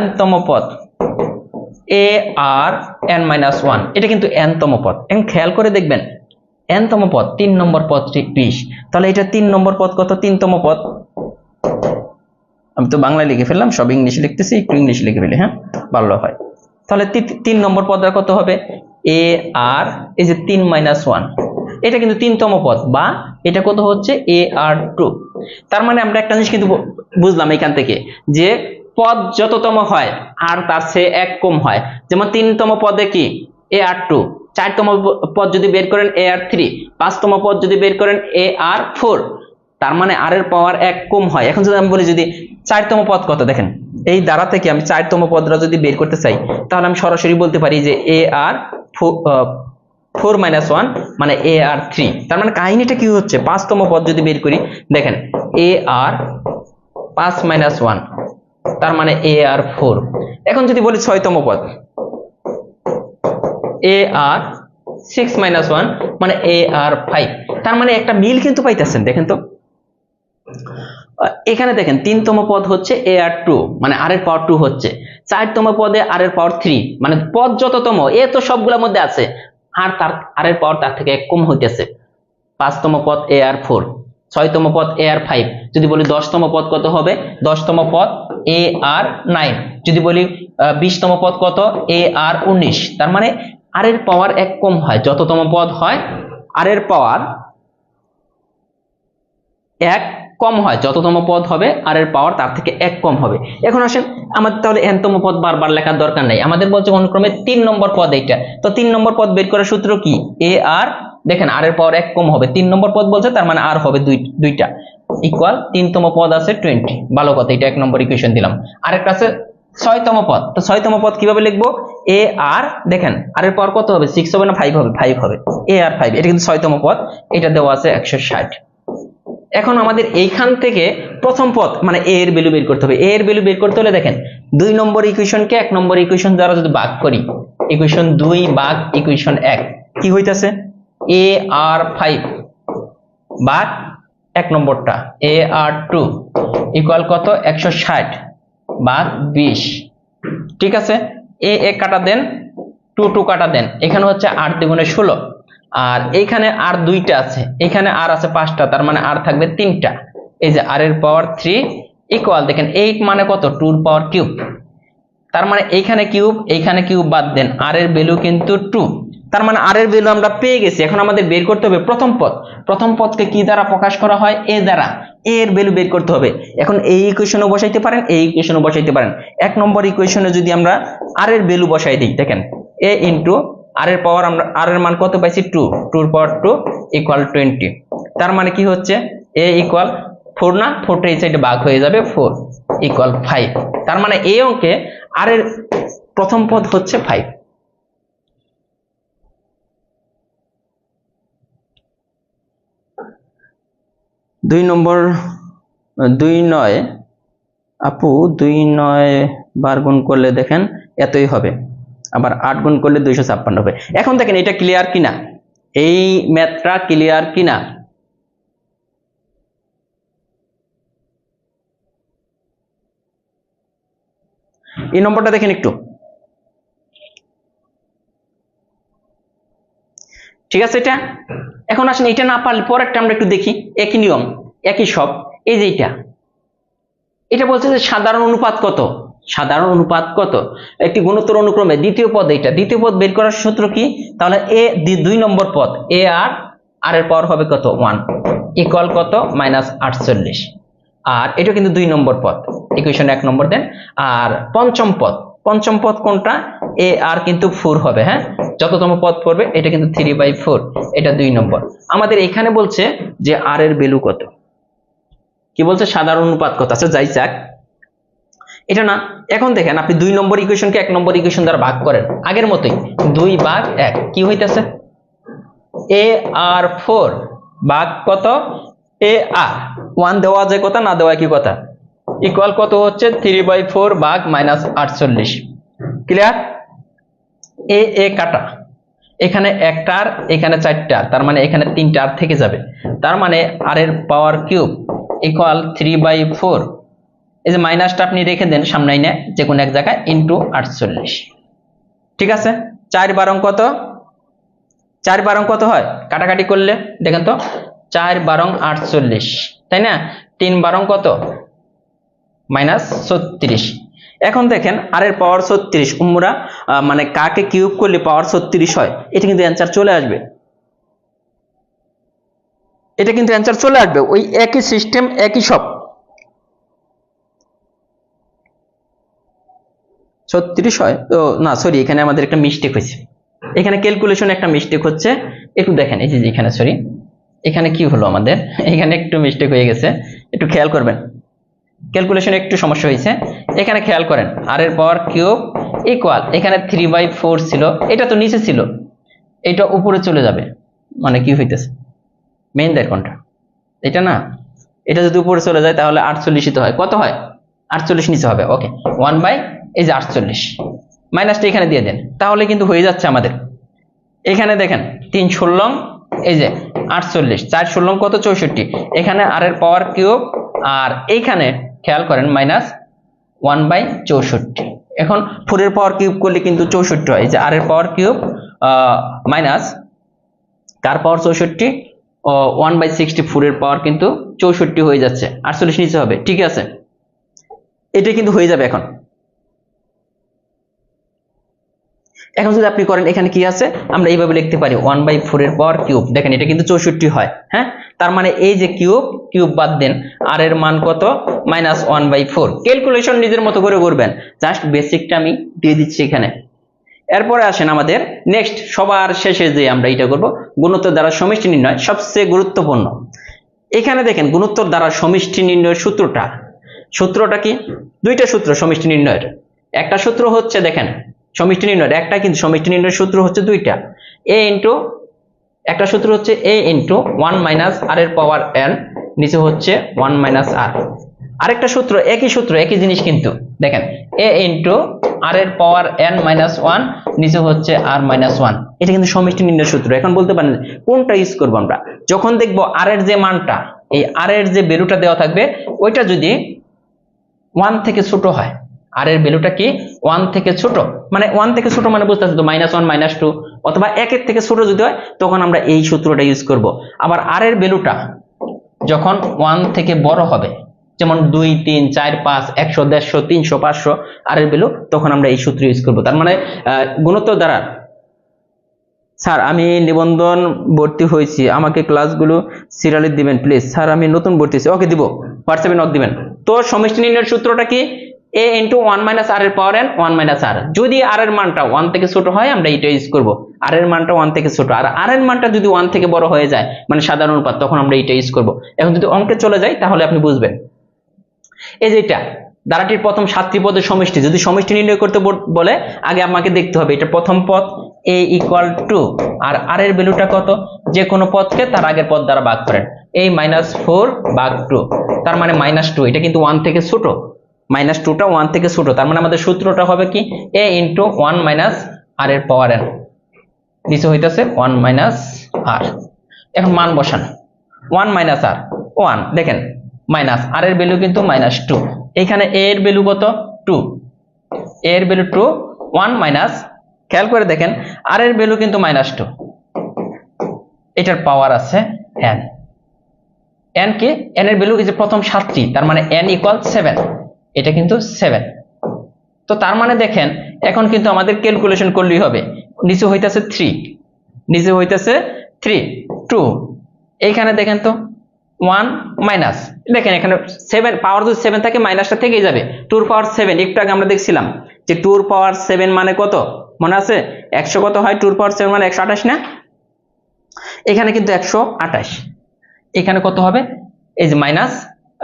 nতম পদ a r n - 1, এটা কিন্তু nতম পদ। এখন খেয়াল করে দেখবেন nতম পদ 3 নম্বর পদটি 20, তাহলে এটা 3 নম্বর পদ কত? 3তম পদ। আমি তো বাংলায় লিখে ফেললাম, সব ইংলিশে লিখতেছি, একটু ইংলিশে লিখে ফেলি, হ্যাঁ ভালো হয়। তাহলে 3 নম্বর পদটা কত হবে? এ আর এই যে 3 - 1, এটা কিন্তু 3তম পদ, বা এটা কত হচ্ছে? এ আর 2। তার মানে আমরা একটা জিনিস কিন্তু বুঝলাম এখান থেকে, যে পদ যততম হয় আর তার চেয়ে 1 কম হয়। যেমন 3তম পদে কি এ আর 2, 4তম পদ যদি বের করেন এ আর 3, 5তম পদ যদি বের করেন এ আর 4, তার মানে আর এর পাওয়ার 1 কম হয়। এখন যদি আমি বলি যদি 4তম পদ কত, দেখেন এই দ্বারা থেকে আমি 4তম পদটা যদি বের করতে চাই, তাহলে আমি সরাসরি বলতে পারি যে এ আর 4 - 1 মানে এ আর 3। তার মানে কাহিনীটা কি হচ্ছে, 5তম পদ যদি বের করি, দেখেন এ আর 5 - 1 তার মানে এ আর 4। এখন যদি বলি 6তম পদ এ আর 6 - 1 মানে এ আর 5, তার মানে একটা মিল কিন্তু পাইতেছেন। দেখেন তো এখানে দেখেন 3তম পদ হচ্ছে এ আর 2 মানে আর এর পাওয়ার 2 হচ্ছে, 4তম পদে আর এর পাওয়ার 3 মানে পদ যততম এ তো সবগুলোর মধ্যে আছে, আর তার আর এর পাওয়ার তার থেকে 1 কম হইতেছে। 5তম পদ এ আর 4, 6তম পদ এ আর 5। যদি বলি 10তম পদ কত হবে? 10তম পদ এ আর 9। যদি বলি 20তম পদ কত? এ আর 19। তার মানে আর এর পাওয়ার 1 কম হয়, যততম পদ হয় আর এর পাওয়ার 1 কম হয়, যততম পদ হবে আর এর পাওয়ার তার থেকে 1 কম হবে। এখন আসেন আমাদের তাহলে n তম পদ বারবার লেখার দরকার নাই, আমাদের বলছে অনুক্রমে 3 নম্বর পদ এইটা। তো 3 নম্বর পদ বের করার সূত্র কি? a আর দেখেন আর এর পাওয়ার 1 কম হবে, 3 নম্বর পদ বলছে তার মানে আর হবে দুইটা ইকুয়াল 3 তম পদ আছে 20। ভালো কথা, এটা 1 নম্বর ইকুয়েশন দিলাম। আরেকটা আছে 6 তম পদ। তো 6 তম পদ কিভাবে লিখবো? a আর দেখেন আর এর পাওয়ার কত হবে? 6 হবে না 5 হবে? 5 হবে, a আর 5, এটা কিন্তু 6 তম পদ, এটা দেওয়া আছে 160। এখন আমাদের এইখান থেকে প্রথম পদ মানে a এর ভ্যালু বের করতে হবে। a এর ভ্যালু বের করতে হলে দেখেন 2 নম্বর ইকুয়েশনকে 1 নম্বর ইকুয়েশন দ্বারা যদি ভাগ করি, ইকুয়েশন 2 ভাগ ইকুয়েশন 1 কি হইতাছে? a আর 5 ভাগ 1 নম্বরটা a আর 2 ইকুয়াল কত? 160 ভাগ 20। ঠিক আছে, a কাটা দেন, 2 কাটা দেন, এখানে হচ্ছে 8 দ্বিগুণে 16, আর এইখানে আর 2টা আছে, এখানে আর আছে 5টা, তার মানে আর থাকবে 3টা। এই যে আর এর পাওয়ার 3 ইকুয়াল দেখেন 8 মানে কত? 2 এর পাওয়ার কিউব। তার মানে এইখানে কিউব বাদ দেন, আর এর ভ্যালু কিন্তু 2, তার মানে আর এর ভ্যালু আমরা পেয়ে গেছি। এখন আমাদের বের করতে হবে প্রথম পদকে কি দ্বারা প্রকাশ করা হয়? a দ্বারা, a এর ভ্যালু বের করতে হবে। এখন এই ইকুয়েশনও বসাইতে পারেন, এই ইকুয়েশনও বসাইতে পারেন। 1 নম্বর ইকুয়েশনে যদি আমরা আর এর ভ্যালু বসাই দিই, দেখেন a ইনটু আর এর পাওয়ার, আমরা আর এর মান কত পাইছি? 2, 2 এর পাওয়ার 2 ইকুয়াল 20। তার মানে কি হচ্ছে? a ইকুয়াল 4 না, 4টা এই সাইডে ভাগ হয়ে যাবে, 4 ইকুয়াল 5। তার মানে এই অঙ্কে আর এর প্রথম পদ হচ্ছে 5। দুই নম্বর 2 9 আপু 2 9 বার গুণ করলে দেখেন এতই হবে, আবার 8 গুণ করলে 256 হবে। এখন দেখেন এটা ক্লিয়ার কিনা, এই ম্যাথটা ক্লিয়ার কিনা? এই নম্বরটা দেখেন একটু, ঠিক আছে এটা। এখন আসেন এটা না পারলে পরেরটা আমরা একটু দেখি, একই নিয়ম একই সব। এই যে এটা বলছে যে সাধারণ অনুপাত কত? সাধারণ অনুপাত কত? একটি গুণোত্তর অনুক্রমে দ্বিতীয় পদ, এটা দ্বিতীয় পদ বের করার সূত্র কি? তাহলে a 2 নম্বর পদ a আর এর পাওয়ার হবে কত? 1 ইকুয়াল কত? -48। আর এটা কিন্তু 2 নম্বর পদ, ইকুয়েশন 1 নম্বর দেন। আর পঞ্চম পদ কোনটা? a আর কিন্তু 4 হবে, হ্যাঁ যততম পদ পড়বে এটা কিন্তু 3/4, এটা 2 নম্বর। আমাদের এখানে বলছে যে আর এর ভ্যালু কত, কি বলছে? সাধারণ অনুপাত কত? আচ্ছা যাই যাক, এটা না। এখন দেখেন আপনি 2 নম্বর ইকুয়েশনকে 1 নম্বর ইকুয়েশন দ্বারা ভাগ করেন, আগের মতোই 2 ভাগ 1 কি হইতাছে? a আর 4 ভাগ কত? a আর 1 দেওয়া যায় কথা, না দেওয়া কি কথা? ইকুয়াল কত হচ্ছে? 3/4 ভাগ -48। ক্লিয়ার? a কাটা, এখানে একটার এখানে 4টা, তার মানে এখানে 3টা আর থেকে যাবে, তার মানে আর এর পাওয়ার কিউব ইকুয়াল 3/4। এই যে মাইনাসটা আপনি রেখে দেন সামনে এনে যে কোনো এক জায়গায়, ইনটু 48। ঠিক আছে, 4 12 কত? 4 12 কত হয় কাটাকাটি করলে? দেখেন তো, 4 12 48, তাই না? 3 12 কত? -36। এখন দেখেন আর এর পাওয়ার 36, উম্মুরা মানে কাকে কিউব করলে পাওয়ার 36 হয়, এটা কিন্তু অ্যান্সার চলে আসবে। এটা কিন্তু অ্যান্সার চলে আসবে, ওই একই সিস্টেম একই সব। 36 হয় তো না, সরি এখানে আমাদের একটা মিস্টেক হয়েছে, এখানে ক্যালকুলেশন একটা মিস্টেক হচ্ছে, একটু দেখেন। এই যে এখানে সরি, এখানে কি হলো আমাদের, এখানে একটু মিস্টেক হয়ে গেছে, একটু খেয়াল করবেন, ক্যালকুলেশনে একটু সমস্যা হয়েছে। এখানে খেয়াল করেন আর এর পাওয়ার কিউব ইকুয়াল, এখানে 3/4 ছিল, এটা তো নিচে ছিল, এটা উপরে চলে যাবে, মানে কি হইতেছে? মেইন দেয় কোনটা? এটা না, এটা যদি উপরে চলে যায় তাহলে 48 তো হয়, কত হয়? 48 নিচে হবে। ওকে, 1 বাই এই যে 48, মাইনাসটা এখানে দিয়ে দেন, তাহলে কিন্তু হয়ে যাচ্ছে আমাদের। এখানে দেখেন 3 16, এই যে 48, 4 16 কত? 64, এখানে আর এর পাওয়ার কিউব, আর এইখানে খেয়াল করেন -1/64। এখন 4 এর পাওয়ার কিউব করলে কিন্তু 64 হয়, এই যে আর এর পাওয়ার কিউব মাইনাস কার পাওয়ার 64, 1/64 এর পাওয়ার কিন্তু 64 হয়ে যাচ্ছে, 48 নিচে হবে। ঠিক আছে, এটা কিন্তু হয়ে যাবে। এখন এখন যদি আপনি করেন এখানে কি আছে, আমরা এইভাবে লিখতে পারি 1/4 এর পাওয়ার কিউব। দেখেন এটা কিন্তু 64 হয়, হ্যাঁ। তার মানে এই যে কিউব বাদ দেন, আর এর মান কত, -1/4। ক্যালকুলেশন নিজের মতো করে করবেন, জাস্ট বেসিকটা আমি দিয়ে দিচ্ছি এখানে। এরপরে আসেন আমাদের নেক্সট, সবার শেষে যে আমরা এটা করব, গুণোত্তর দ্বারা সমষ্টি নির্ণয়, সবচেয়ে গুরুত্বপূর্ণ। এখানে দেখেন গুণোত্তর দ্বারা সমষ্টি নির্ণয়ের সূত্রটা কি, দুইটা সূত্র সমষ্টি নির্ণয়ের। একটা সূত্র হচ্ছে দেখেন সমষ্টি নির্ণয়ের একটা, কিন্তু সমষ্টি নির্ণয়ের সূত্র হচ্ছে দুইটা। একটা সূত্র হচ্ছে a ইন্টু 1 - r এর পাওয়ার n, নিচে হচ্ছে 1 - r। আরেকটা সূত্র, একই জিনিস, কিন্তু দেখেন a ইন্টু r এর পাওয়ার n - 1, নিচে হচ্ছে r - 1। এটা কিন্তু সমষ্টি নির্ণয়ের সূত্র। এখন বলতে পারেন কোনটা ইউজ করবো আমরা, যখন দেখবো r এর যে মানটা, এই r এর যে ভ্যালুটা দেওয়া থাকবে, ওইটা যদি 1 থেকে ছোট হয়, আর এর ভ্যালুটা কি 1 থেকে ছোট, মানে 1 থেকে ছোট মানে বুঝতে পারছো তো -1 -2, অথবা 1 এর থেকে ছোট যদি হয়, তখন আমরা এই সূত্রটা ইউজ করব। আবার আর এর ভ্যালুটা যখন 1 থেকে বড় হবে, যেমন 2 3 4 5 100 150 300 500 আর এর ভ্যালু, তখন আমরা এই সূত্র ইউজ করব। তার মানে গুণোত্তর দ্বারা, স্যার আমি নিবন্ধন ভর্তি হয়েছি, আমাকে ক্লাসগুলো সিরিয়ালে দিবেন প্লিজ। স্যার আমি নতুন ভর্তি হয়েছি, ওকে দিব, হোয়াটসঅ্যাপে নক দিবেন। তো সমষ্টি নির্ণয়ের সূত্রটা কি, a ইন্টু 1 - r এর পাওয়ার n 1 - r। যদি r এর মানটা 1 থেকে ছোট হয়, আমরা এটা ইউজ করব। r এর মানটা 1 থেকে ছোট, আর r এর মানটা যদি 1 থেকে বড় হয়ে যায়, মানে সাধারণ অনুপাত, তখন আমরা এটা ইউজ করব। এখন যদি অঙ্কে চলে যাই, তাহলে আপনি বুঝবেন। এই যে এটা ধারাটির প্রথম 7টি পদের সমষ্টি, যদি সমষ্টি নির্ণয় করতে বলে, আগে আমাকে দেখতে হবে এটা প্রথম পদ a = 2, আর r এর ভ্যালুটা কত, যে কোনো পদকে তার আগের পদ দ্বারা ভাগ করেন, a - 4 ভাগ 2, তার মানে -2। এটা কিন্তু 1 থেকে ছোট, -2টা 1 থেকে ছোট, তার মানে আমাদের সূত্রটা হবে কি, a ইন্টু 1 - r এর পাওয়ার n, নিচে হইতেছে 1 - r। এখন মান বসান, 1 - r 1, দেখেন মাইনাস, আর এর ভ্যালু কিন্তু -2, এখানে a এর ভ্যালু কত 2, a এর ভ্যালু 2, 1 মাইনাস, খেয়াল করে দেখেন আর এর ভ্যালু কিন্তু -2, এটার পাওয়ার আছে n। n কি, n এর ভ্যালু এই যে প্রথম 7টি, তার মানে n = 7, এটা কিন্তু 7। তো তার মানে দেখেন এখন কিন্তু আমাদের ক্যালকুলেশন করলেই হবে, নিচে হইতাছে 3, নিচে হইতাছে 3 2, এইখানে দেখেন তো 1 মাইনাস, দেখেন এখানে 7 পাওয়ার যদি 7 থাকে, মাইনাসটা থেকেই যাবে, 2 এর পাওয়ার 7। একটু আগে আমরা দেখছিলাম যে 2 এর পাওয়ার 7 মানে কত, মনে আছে 100 কত হয়, 2 এর পাওয়ার 7 মানে 128 না, এখানে কিন্তু 128, এখানে কত হবে, এই যে মাইনাস,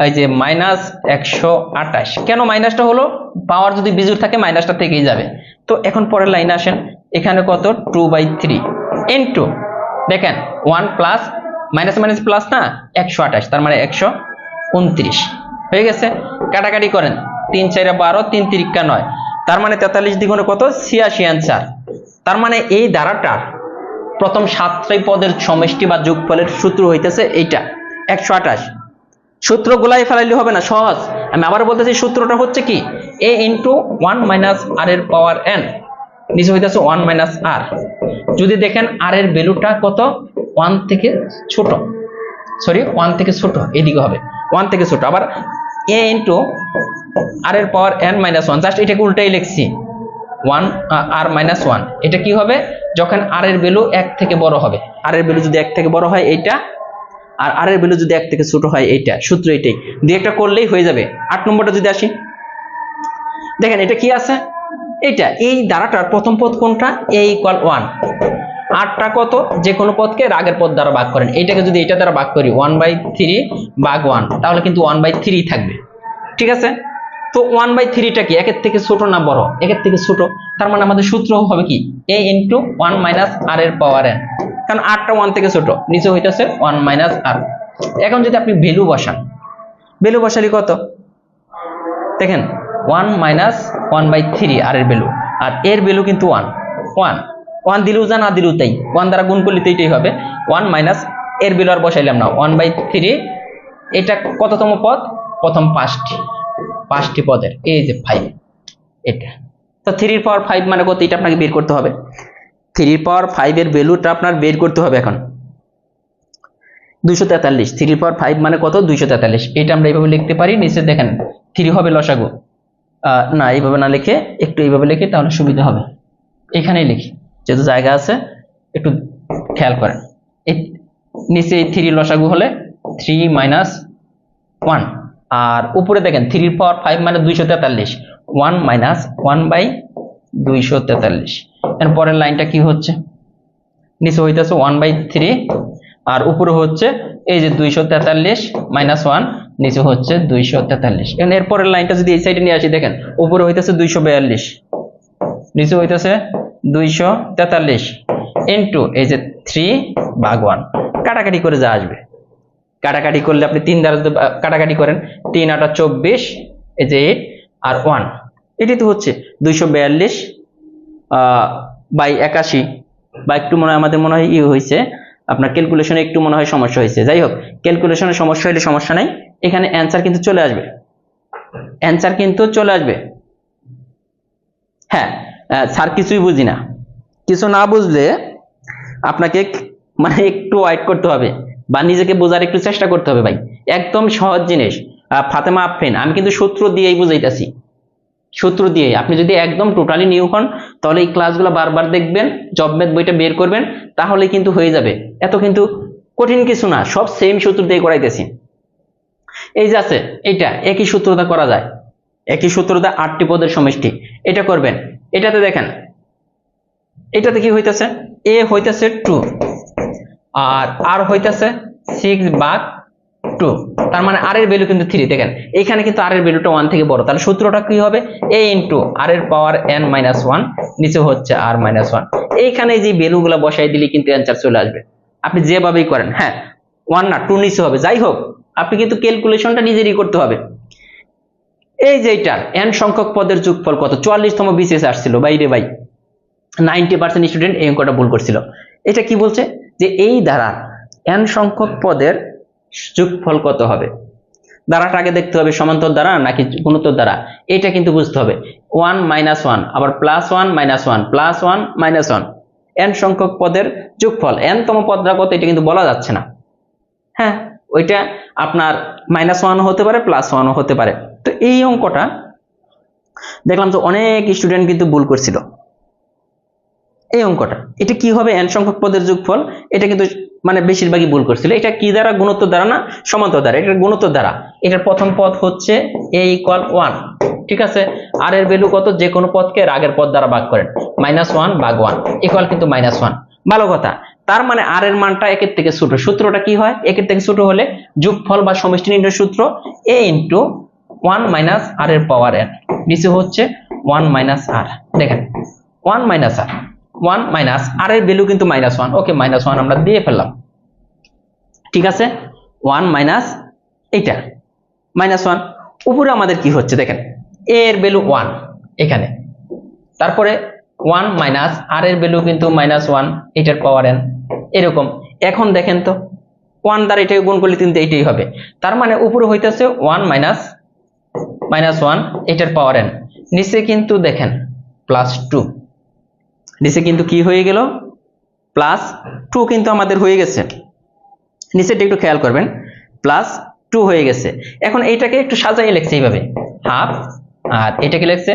এই যে -128। কেন মাইনাসটা হলো, পাওয়ার যদি বিজোড় থাকে মাইনাসটা থেকেই যাবে। তো এখন পরের লাইনে আসেন, এখানে কত 2/3 ইনটু, দেখেন 1 প্লাস মাইনাস মাইনাস প্লাস না, 128, তার মানে 129 হয়ে গেছে। কাটাকাটি করেন, 3 4 12, 3 3 9, তার মানে 43 দ্বিগুণে কত, 86 অ্যান্সার। তার মানে এই ধারাটার প্রথম 7টি পদের সমষ্টি বা যোগফলের সূত্র হইতেছে এইটা 128। সূত্র গুলাই ফেলাইলে হবে না, সহজ। আমি আবার বলতেছি, সূত্রটা হচ্ছে কি, a ইন্টু 1 - r এর পাওয়ার n, নিচে হইতেছে 1 - r। যদি দেখেন r এর ভ্যালুটা কত, 1 থেকে ছোট, সরি 1 থেকে ছোট, এদিকে হবে 1 থেকে ছোট। আবার a ইন্টু r এর পাওয়ার n - 1, জাস্ট এটাকে উল্টাই লিখছি, 1 r - 1। এটা কি হবে, যখন r এর ভ্যালু 1 থেকে বড় হবে, r এর ভ্যালু যদি 1 থেকে বড় হয় এইটা, আর r এর ভ্যালু যদি 1 থেকে ছোট হয় এইটা, সূত্র এটাই, দুই একটা করলেই হয়ে যাবে। 8 নম্বরটা যদি আসি, দেখেন এটা কি আছে, এটা এই ধারাটার প্রথম পদ কোনটা, a = 1, 8টা কত, যে কোনো পদকে আগের পদ দ্বারা ভাগ করেন, এইটাকে যদি এটা দ্বারা ভাগ করি 1/3 ভাগ 1, তাহলে কিন্তু 1/3 থাকবে, ঠিক আছে। তো 1/3টা কি, একের থেকে ছোট না বড়, একের থেকে ছোট, তার মানে আমাদের সূত্র হবে কি, a ইন্টু 1 - r এর পাওয়ার n, কারণ 8টা 1 থেকে ছোট, নিচে হইতেছে 1 - r। এখন যদি আপনি ভ্যালু বসান, ভ্যালু বসালি কত, দেখেন 1 - 1/3 আর এর ভ্যালু, আর এর ভ্যালু কিন্তু 1 দিলেও যা, না দিলেও তাই, 1 দ্বারা গুণ করলে তো এইটাই হবে, 1 মাইনাস এর ভ্যালু আর বসাইলাম না, 1/3। এটা কততম পদ, প্রথম 5টি পদের, এই যে 5, এটা তো 3 এর পাওয়ার 5 মানে কত, এটা আপনাকে বের করতে হবে। 3 এর পাওয়ার 5 এর ভ্যালুটা আপনার বের করতে হবে এখন 243। 3 এর পাওয়ার 5 মানে কত, 243। এটা আমরা এইভাবে লিখতে পারি, নিচে দেখেন 3 হবে লসাগু, না এইভাবে না লিখে একটু এইভাবে লিখে তাহলে সুবিধা হবে। এখানেই লিখি, যেহেতু জায়গা আছে একটু খেয়াল করেন। এই নিচে এই 3 লসাগু হলে 3 মাইনাস 1, আর উপরে দেখেন 3 এর পাওয়ার 5 মানে 243, 1 মাইনাস 1/243। এর পরের লাইনটা কি হচ্ছে, নিচে হইতেছে 1/3 আর উপরে হচ্ছে এই যে 243 মাইনাস 1, নিচে হচ্ছে 243। এখন এর পরের লাইনটা যদি এই সাইডে নিয়ে আসি, দেখেন উপরে হইতেছে 242, নিচে হইতেছে 243 ইন্টু এই যে 3/1, কাটাকাটি করে যা আসবে, কাটাকাটি করলে আপনি 3 দ্বারা যদি কাটাকাটি করেন 3 8 24, এই যে 8 আর 1, এটি তো হচ্ছে 242 বাই 81, বা একটু মনে হয় আমাদের মনে হয় হয়েছে আপনার ক্যালকুলেশনে একটু মনে হয় সমস্যা হয়েছে। যাই হোক, ক্যালকুলেশনে সমস্যা হলে সমস্যা নাই, এখানে অ্যান্সার কিন্তু চলে আসবে, অ্যান্সার কিন্তু চলে আসবে। হ্যাঁ স্যার কিছুই বুঝি না, কিছু না বুঝলে আপনাকে মানে একটু ওয়েট করতে হবে বা নিজেকে বোঝার একটু চেষ্টা করতে হবে ভাই, একদম সহজ জিনিস। ফাতেমা আফরিন, আমি কিন্তু সূত্র দিয়েই বুঝাইতেছি, সূত্র দিয়ে। আপনি যদি একদম টোটালি নিউ হন তাহলে এই ক্লাসগুলো বারবার দেখবেন, জব ম্যাথ বইটা বের করবেন, তাহলে কিন্তু হয়ে যাবে। এত কিন্তু কঠিন কিছু না, সব সেম সূত্র দিয়ে করাইতেছি। এই যে আছে এইটা একই সূত্রটা করা যায়, একই সূত্রটা 8টি পদের সমষ্টি, এটা করবেন। এটাতে দেখেন, এটাতে কি হইতেছে, এ হইতেছে 2 আর আর হইতেছে 6/2, তার মানে আর এর ভ্যালু কিন্তু 3। দেখেন এখানে কিন্তু আর এর ভ্যালুটা 1 থেকে বড়, তাহলে সূত্রটা কি হবে, a ইনটু আর এর পাওয়ার n মাইনাস 1, নিচে হচ্ছে r মাইনাস 1। এইখানে যে ভ্যালুগুলো বসাই দিলে কিন্তু অ্যান্সার চলে আসবে, আপনি যেভাবেই করেন। হ্যাঁ 1 না 2 নিচে হবে, যাই হোক আপনি কিন্তু ক্যালকুলেশনটা নিজেরই করতে হবে। এই যে এটার n সংখ্যক পদের যোগফল কত, 44তম বিসিএস আসছিল বাইরে ভাই, 90% স্টুডেন্ট এই অঙ্কটা ভুল করছিল। এটা কি বলছে যে এই ধারার n সংখ্যক পদের যোগফল কত হবে, ধারাটা আগে দেখতে হবে সমান্তর দ্বারা নাকি গুণোত্তর দ্বারা, এটা কিন্তু বুঝতে হবে। 1 মাইনাস 1 আবার plus 1 minus 1 plus 1 minus 1, n সংখ্যক পদের যোগফল, n তম পদটা কত এটা কিন্তু বলা যাচ্ছে না। হ্যাঁ ওইটা আপনার -1 হতে পারে +1 হতে পারে। তো এই অঙ্কটা দেখলাম তো অনেক স্টুডেন্ট কিন্তু ভুল করছিল। এই অঙ্কটা এটা কি হবে, n সংখ্যক পদের যোগফল, এটা কিন্তু মানে বেশিরভাগই ভুল করছিল। এটা কি দ্বারা, গুণোত্তর দ্বারা না সমান্তর দ্বারা, এটা গুণোত্তর দ্বারা। এটার প্রথম পদ হচ্ছে a = 1, ঠিক আছে। আর এর ভ্যালু কত, যে কোনো পদকে আগের পদ দ্বারা ভাগ করেন, -1/1 ইকুয়াল কিন্তু -1। ভালো কথা, তার মানে আর এর মানটা একের থেকে ছোট। সূত্রটা কি হয়, একের থেকে ছোট হলে যোগফল বা সমষ্টি নির্ণয়ের সূত্র a * 1 - r এর পাওয়ার n, নিচে হচ্ছে 1 - r। দেখেন 1 - r, 1 - r এর ভ্যালু কিন্তু -1, ওকে -1 আমরা দিয়ে ফেললাম, ঠিক আছে। 1 মাইনাস এটা -1, উপরে আমাদের কি হচ্ছে দেখেন a এর ভ্যালু 1 এখানে, তারপরে 1 - r এর ভ্যালু কিন্তু -1, এটার পাওয়ার n, এরকম। এখন দেখেন তো 1 দ্বারা এটাকে গুণ করলে কিন্তু এটাই হবে, তার মানে উপরে হইতেছে 1 -1 এটার পাওয়ার n, নিচে কিন্তু দেখেন +2, নিচে কিন্তু কি হয়ে গেল, +2 কিন্তু আমাদের হয়ে গেছে। নিচেটা একটু খেয়াল করবেন, +2 হয়ে গেছে। এখন এইটাকে একটু সাজাই লিখছে এইভাবে, হাফ, আর এটাকে লিখছে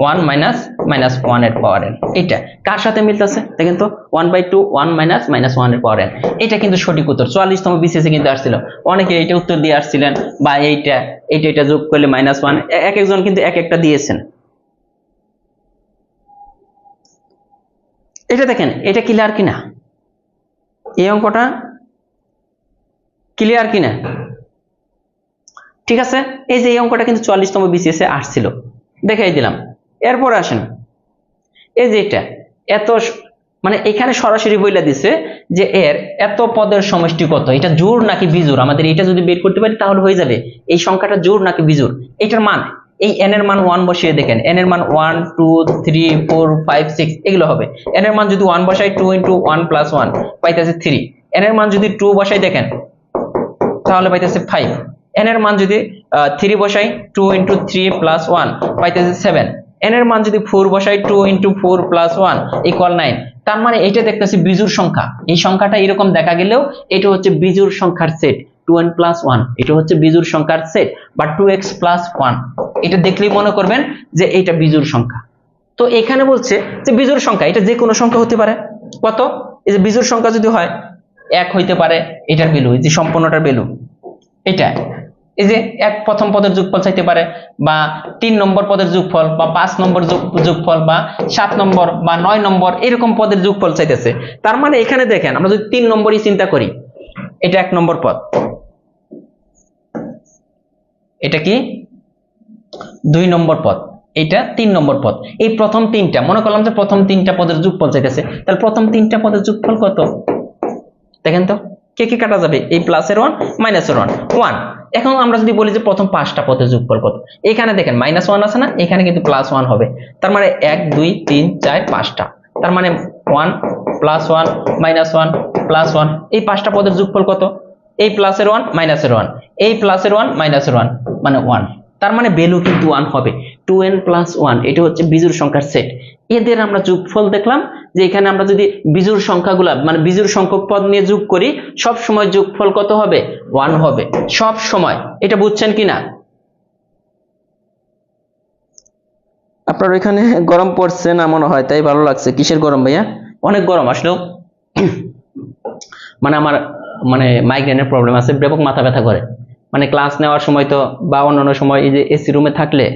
1 - -1 এর পাওয়ার n। এটা কার সাথে মিলতেছে দেখেন তো, 1/2 1 - -1 এর পাওয়ার n। এটা কিন্তু সঠিক উত্তর, 44তম বিসিএস এ কিন্তু আসছিল, অনেকে এইটা উত্তর দিয়ে আসছিলেন, বা এইটা যোগ করলে -1, এক একজন কিন্তু এক একটা দিয়েছেন। এটা দেখেন, এটা ক্লিয়ার কিনা, এই অঙ্কটা ক্লিয়ার কিনা, ঠিক আছে। এই যে এই অঙ্কটা কিন্তু 44তম বিসিএস এ আসছিল, দেখাই দিলাম। এরপর আসেন, এই যে এটা এত মানে এখানে সরাসরি বইলা দিছে যে এর এত পদের সমষ্টি কত, এটা জোড় নাকি বিজোড়, আমাদের এটা যদি বের করতে পারি তাহলে হয়ে যাবে এই সংখ্যাটা জোড় নাকি বিজোড়। এটার মান, এই n এর মান 1 বসিয়ে দেখেন, n এর মান 1 2 3 4 5 6 এগুলো হবে। n এর মান যদি 1 বসাই 2 * 1 + 1 পাইতেছে 3, n এর মান যদি 2 বসাই দেখেন তাহলে পাইতেছে 5, n এর মান যদি 3 বসাই 2 * 3 + 1 পাইতেছে 7, n এর মান যদি 4 বসাই 2 * 4 + 1 = 9। তার মানে এটা দেখতেছি বিজোড় সংখ্যা। এই সংখ্যাটা এরকম দেখা গেলেও এটা হচ্ছে বিজোড় সংখ্যার সেট, 2n + 1 এটা হচ্ছে বিজোড় সংখ্যার সেট, বা 2x + 1 এটা দেখলেই মনে করবেন যে এটা বিজোড় সংখ্যা। তো তো এখানে বলছে যে বিজোড় সংখ্যা, এটা যে কোনো সংখ্যা হতে পারে। কত? এই যে বিজোড় সংখ্যা যদি হয় 1 হইতে পারে, এটার ভ্যালু, এই যে সম্পূর্ণটার ভ্যালু এটা। এই যে এক প্রথম পদের যোগফল চাইতে পারে, বা 3 নম্বর পদের যোগফল, বা 5 নম্বর যোগফল, বা 7 নম্বর বা 9 নম্বর এরকম পদের যোগফল চাইতেছে। তার মানে এখানে দেখেন আমরা যদি 3 নম্বরই চিন্তা করি, এটা 1 নম্বর পদ, এটা কি 2 নম্বর পদ, এটা 3 নম্বর পদ। এই প্রথম তিনটা মনে করলাম যে প্রথম তিনটা পদের যোগফল চাইতেছে, তাহলে প্রথম তিনটা পদের যোগফল কত দেখেন তো, কে কে কাটা যাবে, এই প্লাসের 1 মাইনাসের 1। এখন আমরা যদি বলি যে প্রথম 5টা পদের যোগফল কত, এখানে দেখেন -1 আছে না, এখানে কিন্তু +1 হবে। তার মানে 1 2 3 4 5টা, তার মানে 1 +1 -1 +1, এই 5টা পদের যোগফল কত, এই প্লাসের 1 মাইনাসের 1, এই প্লাসের 1 মাইনাসের 1 মানে 1। তার মানে ভ্যালু কিন্তু 1 হবে। 2n + 1 এটা হচ্ছে বিজোড় সংখ্যার সেট। এদের আমরা যোগফল দেখলাম যে এখানে আমরা যদি বিজোড় সংখ্যাগুলা মানে বিজোড় সংখ্যক পদ নিয়ে যোগ করি, সব সময় যোগফল কত হবে, 1 হবে সব সময়। এটা বুঝছেন কিনা? আপনার এখানে গরম পড়ছে না মনে হয়, তাই ভালো লাগছে। কিসের গরম ভাইয়া? অনেক গরম আসলেও। মানে আমার মাইগ্রেনের প্রবলেম আছে, ব্যাপক মাথা ব্যথা করে। মানে ক্লাস নেওয়ার সময় তো বা অন্যান্য সময় এই যে এসি রুমে থাকলে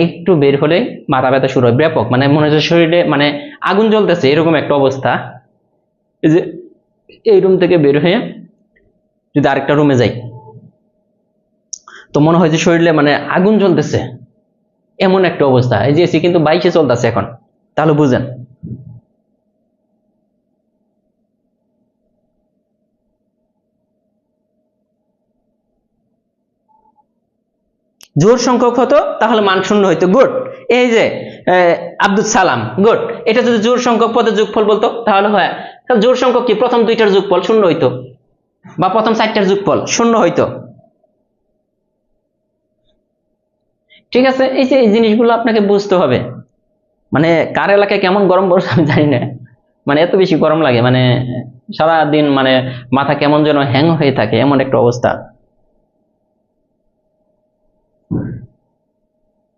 একটু বের হলে মাথা ব্যথা শুরু হয় ব্যাপক, মনে হচ্ছে শরীরে আগুন জ্বলতেছে, এরকম একটা অবস্থা। এই যে এই রুম থেকে বের হয়ে যদি আরেকটা রুমে যাই তো মনে হয় যে শরীরে আগুন জ্বলতেছে, এমন একটা অবস্থা। এই যে এসি কিন্তু 22-এ চলতেছে এখন, তাহলে বুঝেন। জোড় সংখ্যক হতো তাহলে মান শূন্য হইতো, গুড। এই যে আব্দুল সালাম, গুড। এটা যদি জোড় সংখ্যক পদের যোগফল বলতো তাহলে হয়, জোড় সংখ্যক কি প্রথম 2টার যোগফল 0 হইতো, বা প্রথম 4টার যোগফল 0 হইতো। ঠিক আছে, এই যে এই জিনিসগুলো আপনাকে বুঝতে হবে। কার এলাকায় কেমন গরম পড়ছে আমি জানি না, এত বেশি গরম লাগে, সারাদিন মাথা কেমন যেন হ্যাং হয়ে থাকে, এমন একটা অবস্থা।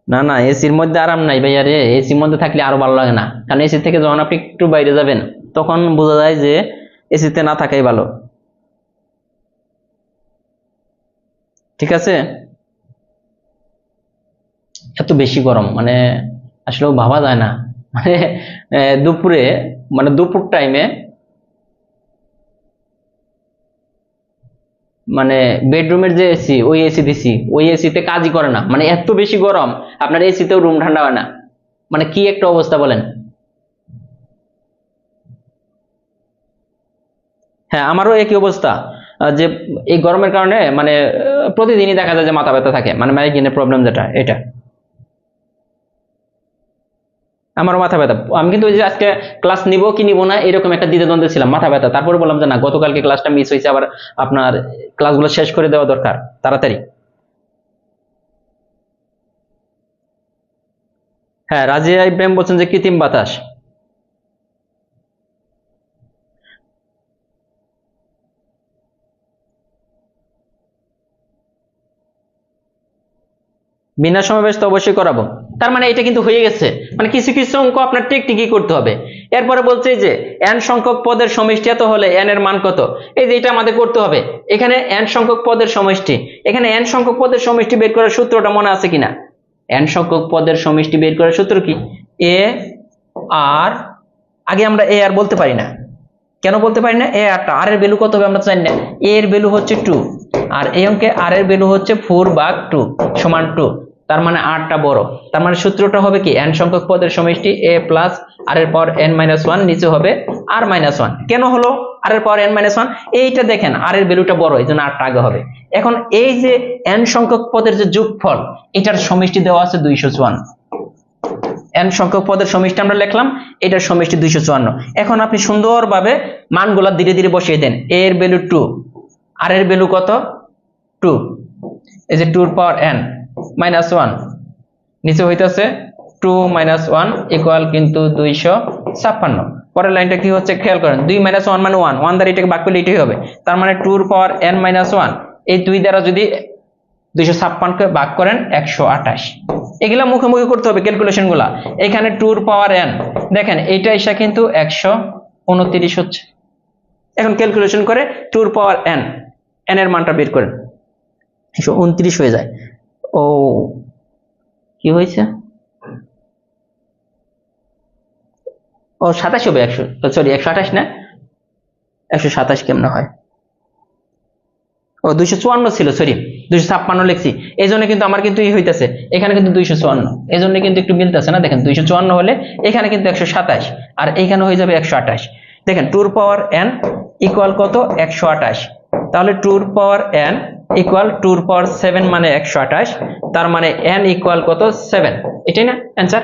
না না, এসির মধ্যে আরাম নাই ভাইয়া রে, এসির মধ্যে থাকলে আরো ভালো লাগে না। কারণ এসি থেকে যখন আপনি একটু বাইরে যাবেন তখন বোঝা যায় যে এসিতে না থাকাই ভালো। ঠিক আছে, এত বেশি গরম আসলেও ভাবা যায় না। দুপুরে দুপুর টাইমে বেডরুমের যে এসি, ওই এসি দিছি, ওই এসিতে কাজই করে না, এত বেশি গরম। আপনার এসিতেও রুম ঠান্ডা হয় না, কি একটা অবস্থা বলেন। হ্যাঁ, আমারও একই অবস্থা, যে এই গরমের কারণে প্রতিদিনই দেখা যায় যে মাথা ব্যথা থাকে, মাইগ্রেনের প্রবলেম যেটা, এটা আমারও মাথা ব্যথা। আমি কিন্তু ওই যে আজকে ক্লাস নিব কি নিব না এরকম একটা দ্বিধাদ্বন্দ্বে ছিলাম, মাথা ব্যথা। তারপরে বললাম যে না, গতকালকে ক্লাসটা মিস হয়েছে, আবার আপনার ক্লাসগুলো শেষ করে দেওয়া দরকার তাড়াতাড়ি। হ্যাঁ, রাজিয়া ইব্রাহিম বলছেন যে কৃত্রিম বাতাস। বিনা সমাবেশ তো অবশ্যই করাবো। তার এটা কিন্তু হয়ে গেছে, কিছু কিছু অঙ্ক আপনার টেকটিকই করতে হবে। এরপরে বলছে যে n সংখ্যক পদের সমষ্টি এত হলে n এর মান কত। এই যে এটা আমাদের করতে হবে, এখানে n সংখ্যক পদের সমষ্টি, এখানে n সংখ্যক পদের সমষ্টি বের করার সূত্রটা মনে আছে কিনা? n সংখ্যক পদের সমষ্টি বের করার সূত্র কি? a আর, আগে আমরা a আর বলতে পারি না, কেন বলতে পারি না? a আর এর ভ্যালু কত হবে আমরা জানি না। a এর ভ্যালু হচ্ছে 2, আর এই অঙ্কে r এর ভ্যালু হচ্ছে 4/2 সমান 2। তার 8টা বড়। তার সূত্রটা হবে কি, n সংখ্যক পদের সমষ্টি a প্লাস r এর পাওয়ার n-1, নিচে হবে r-1। কেন হলো r এর পাওয়ার n-1? এইটা দেখেন r এর ভ্যালুটা বড়, এই জন্য r টা আগে হবে। এখন এই যে n সংখ্যক পদের যে যোগফল, এটার সমষ্টি দেওয়া আছে 254। n সংখ্যক পদের সমষ্টি আমরা লিখলাম, এটার সমষ্টি 254। এখন আপনি সুন্দরভাবে মানগুলা ধীরে ধীরে বসিয়ে দেন। a এর ভ্যালু 2, r এর ভ্যালু কত 2, এই যে 2 এর পাওয়ার n-1, নিচে হইতাছে 2 - 1 ইকুয়াল কিন্তু 256। পরের লাইনটা কি হচ্ছে খেয়াল করেন, 2 - 1 মানে 1 দ্বারা এটাকে ভাগ করলে এটাই হবে। তার 2 এর পাওয়ার n-1, এই 2 দ্বারা যদি 256 কে ভাগ করেন 128, এগুলা মুখে মুখে করতে হবে ক্যালকুলেশন গুলা। এখানে 2 পাওয়ার n, দেখেন এইটা এসে কিন্তু 129 হচ্ছে। এখন ক্যালকুলেশন করে 2 পাওয়ার n, n এর মানটা বের করেন, 129 হয়ে যায়। ও কি হয়েছে, ও 27 হবে, 128 না, 127 কেমন হয়, ও 254 ছিল, সরি 256 লিখছি, এই জন্য কিন্তু আমার কিন্তু হইতেছে এখানে কিন্তু 254, এই জন্য কিন্তু একটু মিলতেছে না। দেখেন 254 হলে এখানে কিন্তু 127 আর এইখানে হয়ে যাবে 128। দেখেন 2 পাওয়ার n ইকুয়াল কত, 128, তাহলে 2 পাওয়ার n ইকুয়াল 2 পাওয়ার 7 মানে 128, তার মানে n ইকুয়াল কত, 7, এটাই না অ্যান্সার,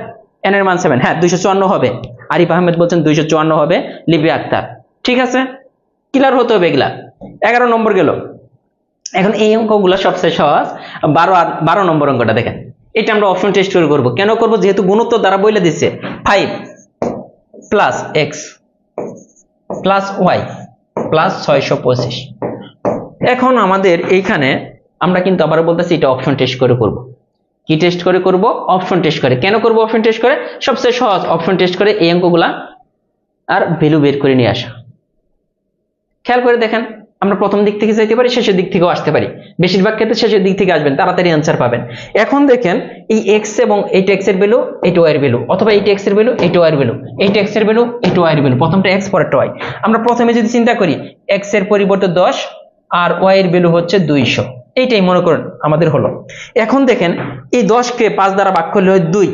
n এর মান 7। হ্যাঁ 254 হবে, আরিফ আহমেদ বলছেন 254 হবে, লিপি আক্তার, ঠিক আছে, ক্লিয়ার হতে হবে এগুলা। 11 নম্বর গেল। এখন এই অঙ্কগুলো সবচেয়ে সহজ, 12 নম্বর অঙ্কটা দেখেন, এটা আমরা অপশন টেস্ট করে করব। কেন করব, যেহেতু গুণোত্তর দ্বারা বলে দিচ্ছে 5 plus x plus y plus 625। এখন আমাদের এইখানে আমরা কিন্তু আবার বলতেছি এটা অপশন টেস্ট করে করব। কি টেস্ট করে করব, অপশন টেস্ট করে। কেন করব অপশন টেস্ট করে, সবচেয়ে সহজ অপশন টেস্ট করে এই অঙ্কগুলা আর ভ্যালু বের করে নিয়ে আসা। খেয়াল করে দেখেন, আমরা প্রথম দিক থেকে যেতে পারি, শেষের দিক থেকেও আসতে পারি, বেশিরভাগ ক্ষেত্রে শেষের দিক থেকে আসবেন, তাড়াতাড়ি অ্যান্সার পাবেন। এখন দেখেন এই x এবং এইটা x এর ভ্যালু, এইটা y এর ভ্যালু, অথবা এইটা x এর ভ্যালু, এইটা y এর ভ্যালু, এইটা x এর ভ্যালু, এইটা y এর ভ্যালু, প্রথমটা x পরেরটা y। আমরা প্রথমে যদি চিন্তা করি x এর পরিবর্তে 10 আর y এর ভ্যালু হচ্ছে 200, এইটাই মনে করুন আমাদের হলো। এখন দেখেন এই 10 কে 5 দ্বারা ভাগ করলে হয় 2,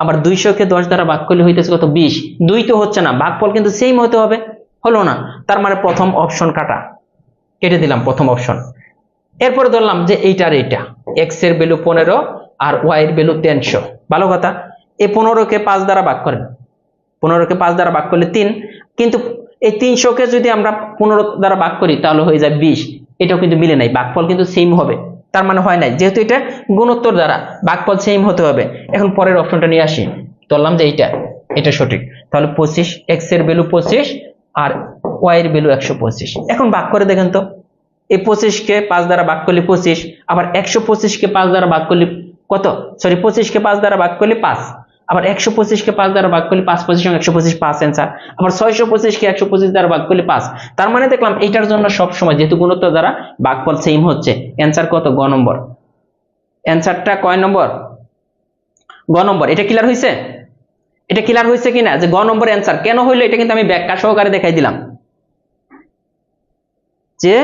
আবার 200 কে 10 দ্বারা ভাগ করলে হইতেছে কত, 20। 2 তো হচ্ছে না, ভাগফল কিন্তু সেম হতে হবে, হলো না, তার মানে প্রথম অপশন কাটা, কেটে দিলাম প্রথম অপশন। এরপরে ধরলাম যে এইটার এইটা, x এর ভ্যালু 15 আর y এর ভ্যালু 300, ভালো কথা। এই 15 কে 5 দ্বারা ভাগ করেন, 15 কে 5 দ্বারা ভাগ করলে 3, কিন্তু এই 300 কে যদি আমরা 15 দ্বারা ভাগ করি তাহলে হয়ে যায় 20, এটাও কিন্তু মিলে নাই, ভাগফল কিন্তু সেম হবে, তার মানে হয় নাই, যেহেতু এটা গুণোত্তর দ্বারা ভাগফল সেম হতে হবে। এখন পরের অপশনটা নিয়ে আসি, ধরলাম যে এটা সঠিক, তাহলে 25, x এর ভ্যালু 25 আর y এর ভ্যালু 125। এখন ভাগ করে দেখেন তো, এই 25 কে 5 দ্বারা ভাগ করলে 25, আবার 125 কে 5 দ্বারা ভাগ করলে কত, সরি 25 কে 5 দ্বারা ভাগ করলে 5, আবার 125 কে 5 দ্বারা ভাগ করলে 5, 25 এবং 125 5 অ্যান্সার, আবার 625 কে 125 দ্বারা ভাগ করলে 5। তার মানে দেখলাম এইটার জন্য সব সময় যেহেতু গুণোত্তর দ্বারা ভাগফল সেম হচ্ছে, অ্যান্সার কত, গ নম্বর। অ্যান্সারটা কয় নম্বর, গ নম্বর। এটা ক্লিয়ার হয়েছে, এটা ক্লিয়ার হয়েছে কিনা যে গ নম্বর অ্যান্সার কেন হইলো, এটা কিন্তু আমি ব্যাখ্যা সহকারে দেখাই দিলাম যে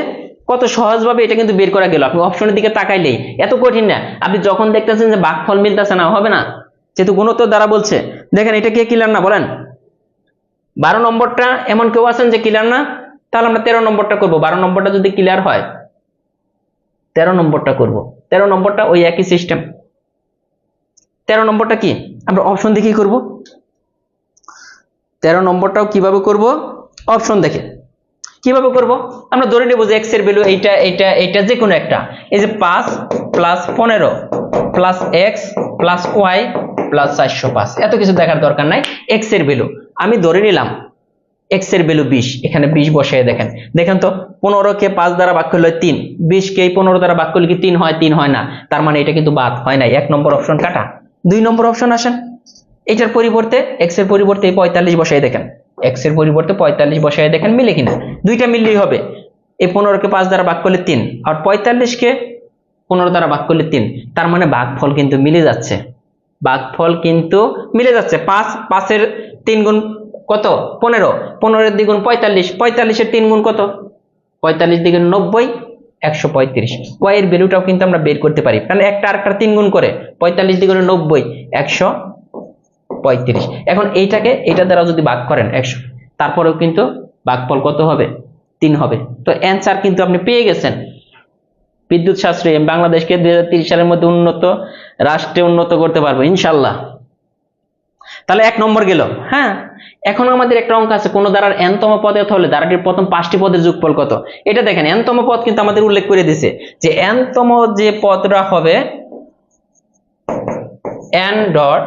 কত সহজভাবে এটা কিন্তু বের করা গেল। আপনি অপশনের দিকে তাকাইলেই, এত কঠিন না। আপনি যখন দেখতেছেন যে ভাগফল মিলতেছে না, হবে না, যেহেতু গুণোত্তর দ্বারা বলছে। দেখেন এটা কে ক্লিয়ার না বলেন, 12 নম্বরটা এমন কেউ আছেন যে ক্লিয়ার না, তাহলে আমরা 13 নম্বরটা করব। 12 নম্বরটা যদি ক্লিয়ার হয় 13 নম্বরটা করব। 13 নম্বরটা ওই একই সিস্টেম। 13 নম্বরটা কি, আমরা অপশন দেখেই করব। 13 নম্বরটাও কিভাবে করব, অপশন দেখে। কিভাবে করব, আমরা ধরে নেব যে x এর ভ্যালু এইটা এইটা এইটা যে কোনো একটা, এই যে 5 plus 15 plus x plus y plus 405, এত কিছু দেখার দরকার নাই। x এর ভ্যালু আমি ধরে নিলাম, x এর ভ্যালু 20, এখানে 20 বসায় দেখেন। দেখেন তো 15 কে 5 দ্বারা ভাগ করলে 3, 20 কে 15 দ্বারা ভাগ করলে কি 3 হয়, 3 হয় না, তার মানে এটা কিন্তু বাদ হয় নাই, 1 নম্বর অপশন কাটা। 2 নম্বর অপশন আসেন, এটার পরিবর্তে x এর পরিবর্তে 45 বসায় দেখেন, x এর পরিবর্তে 45 বসায় দেখেন মিলে কিনা, দুইটা মিললেই হবে। এই 15 কে 5 দ্বারা ভাগ করলে 3 আর 45 কে 15 দ্বারা ভাগ করলে 3, তার মানে ভাগফল কিন্তু মিলে যাচ্ছে, ভাগফল কিন্তু মিলে যাচ্ছে। 5 এর 3 গুণ কত, 15, 15 এর দ্বিগুণ 45, 45 এর 3 গুণ কত, 45 দ্বিগুণ 90, 135। y এর ভ্যালুটাও কিন্তু আমরা বের করতে পারি, কারণ একটা আরেকটা 3 গুণ করে, 45 দ্বিগুণে 90, 135। এখন এইটাকে এটা দ্বারা যদি ভাগ করেন 100, তারপরেও কিন্তু ভাগফল কত হবে, 3 হবে। তো অ্যান্সার কিন্তু আপনি পেয়ে গেছেন। বিদ্যুৎ সাশ্রয়ী বাংলাদেশকে 2030 সালের মধ্যে উন্নত রাষ্ট্রে উন্নত করতে পারবো ইনশাল্লাহ। তাহলে 1 নম্বর গেল। হ্যাঁ, এখন আমাদের একটা অঙ্ক আছে, কোন দ্বারার n-তম পদে হলে দ্বারাটির প্রথম 5টি পদের যোগফল কত। এটা দেখেন n-তম পদ কিন্তু আমাদের উল্লেখ করে দিয়েছে যে n-তম যে পদটা হবে n ডট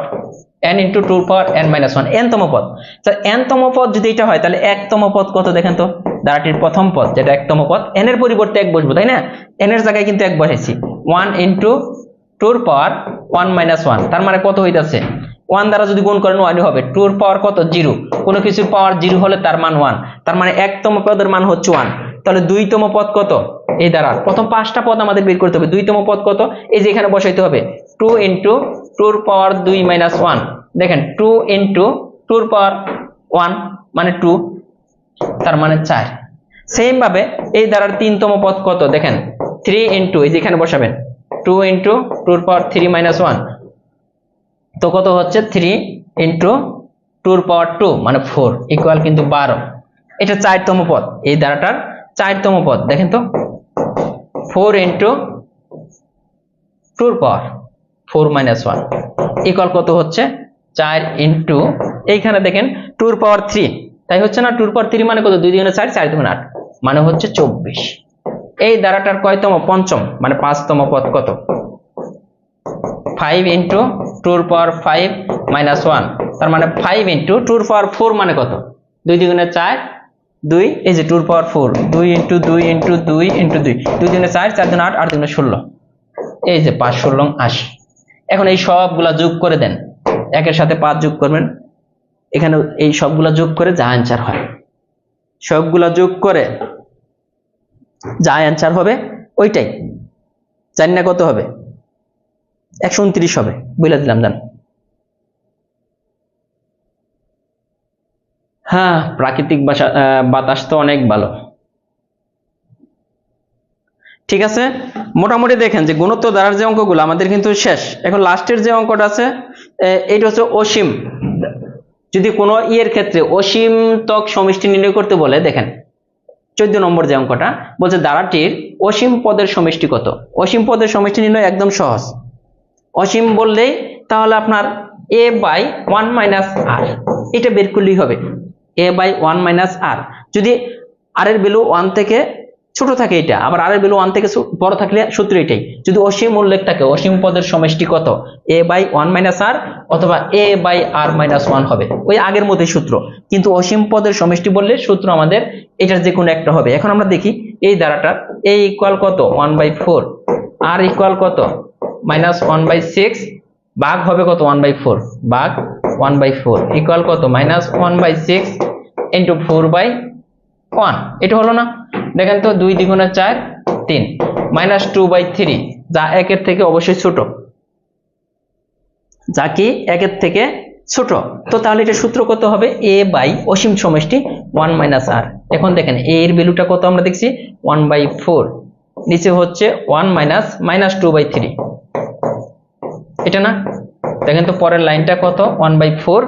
n ইন্টু 2 পাওয়ার n মাইনাস 1, n-তম পদ। তাহলে n-তম পদ যদি এটা হয় তাহলে 1-তম পদ কত দেখেন তো, দ্বারাটির প্রথম পদ যেটা একতম পদ, n এর পরিবর্তে 1 বসবো, তাই না? n এর জায়গায় কিন্তু 1 বসাইছি। 1 ইন্টু 2 এর পাওয়ার 1 মাইনাস 1, তার মানে কত হইতাছে? 1 দ্বারা যদি গুণ করেন 1 হবে। 2 এর পাওয়ার কত? 0। কোনো কিছুর পাওয়ার 0 হলে তার মান 1, তার মানে একতম পদের মান হচ্ছে 1। তাহলে দুইতম পদ কত? এই দ্বারা প্রথম 5টা পদ আমাদের বের করতে হবে। দুইতম পদ কত? এই যে এখানে বসাইতে হবে 2 ইন্টু 2 এর পাওয়ার 2 মাইনাস 1। দেখেন 2 ইন্টু 2 এর পাওয়ার 1 মানে 2, তার মানে 4। সেম ভাবে এই দ্বারার 3তম পদ কত? দেখেন 3 ইন্টু, এই যে এখানে বসাবেন 2 ইন্টু 2 এর পাওয়ার 3 মাইনাস 1, তো কত হচ্ছে? 3 ইন্টু 2 এর পাওয়ার 2 মানে 4 ইকুয়াল কিন্তু 12। এটা 4তম পদ, এই দ্বারাটার 4তম পদ। দেখেন তো 4 ইন্টু 2 এর পাওয়ার 4 মাইনাস 1 ইকুয়াল কত হচ্ছে? 4 ইন্টু এইখানে দেখেন 2 এর পাওয়ার 3, তাই হচ্ছে না? 2 এর পাওয়ার 3 মানে কত? 2 দুগুণে 4, 4 দুগুণে 8 মানে হচ্ছে 24। এই দ্বারাটার কয়তম? পঞ্চম মানে 5তম পদ কত? 5 ইন্টু 2 এর পাওয়ার 5 মাইনাস 1, তার মানে 5 ইন্টু 2 এর পাওয়ার 4 মানে কত? 2 দুগুণে 4, 2, এই যে 2 এর পাওয়ার 4, 2 ইন্টু 2 ইন্টু 2 ইন্টু 2, 2 দুগুণে 4, 4 দুগুণে 8, 8 দুগুণে 16, এই যে 5 16 80। এখন এই সবগুলা যোগ করে দেন, 1 এর সাথে 5 যোগ করবেন, এখানে এই সবগুলা যোগ করে যা অ্যান্সার হয়, সবগুলা যোগ করে যা অ্যান্সার হবে ওইটাই। জানি না কত হবে? 129 হবে, বলে দিলাম। জান হ্যাঁ, প্রাকৃতিক বাতাস তো অনেক ভালো। ঠিক আছে, মোটামুটি দেখেন যে গুণোত্তর দ্বারার যে অঙ্কগুলো আমাদের কিন্তু শেষ। এখন লাস্টের যে অঙ্কটা আছে এইটা হচ্ছে অসীম। যদি কোনো ইয়ের ক্ষেত্রে অসীমতক সমষ্টি নির্ণয় করতে বলে, দেখেন 14 নম্বর যে অঙ্কটা বলছে দ্বারাটির অসীম পদের সমষ্টি কত? অসীম পদের সমষ্টি নির্ণয় একদম সহজ। অসীম বললেই তাহলে আপনার a বাই 1 মাইনাস r, এটা বের করলেই হবে। a বাই 1 মাইনাস r, যদি r এর ভ্যালু 1 থেকে ছোট থাকে এটা, আবার r এর ভ্যালু 1 থেকে বড় থাকলে সূত্র এটাই। যদি অসীম উল্লেখ থাকে, অসীম পদের সমষ্টি কত? a বাই 1 মাইনাস r অথবা a বাই r মাইনাস 1 হবে, ওই আগের মতোই সূত্র। কিন্তু অসীম পদের সমষ্টি বললে সূত্র আমাদের এটার যে কোনো একটা হবে। এখন আমরা দেখি এই দ্বারাটার a ইকুয়াল কত? 1/4, r ইকুয়াল কত? মাইনাস 1/6, ভাগ হবে কত? 1/4, ভাগ 1/4 ইকুয়াল কত? মাইনাস 1/6 ইন্টু 4/1, এটা হলো না? দেখেন তো 2 দ্বিগুণে 4, 3, মাইনাস 2/3, যা 1 এর থেকে অবশ্যই ছোট, যা কি 1 এর থেকে ছোট। তো তাহলে এটা সূত্র কত হবে? a বাই অসীম সমষ্টি 1 মাইনাস r। এখন দেখেন a এর ভ্যালুটা কত আমরা দেখছি? 1/4, নিচে হচ্ছে 1 মাইনাস মাইনাস 2/3, এটা না? দেখেন তো পরের লাইনটা কত? 1/4,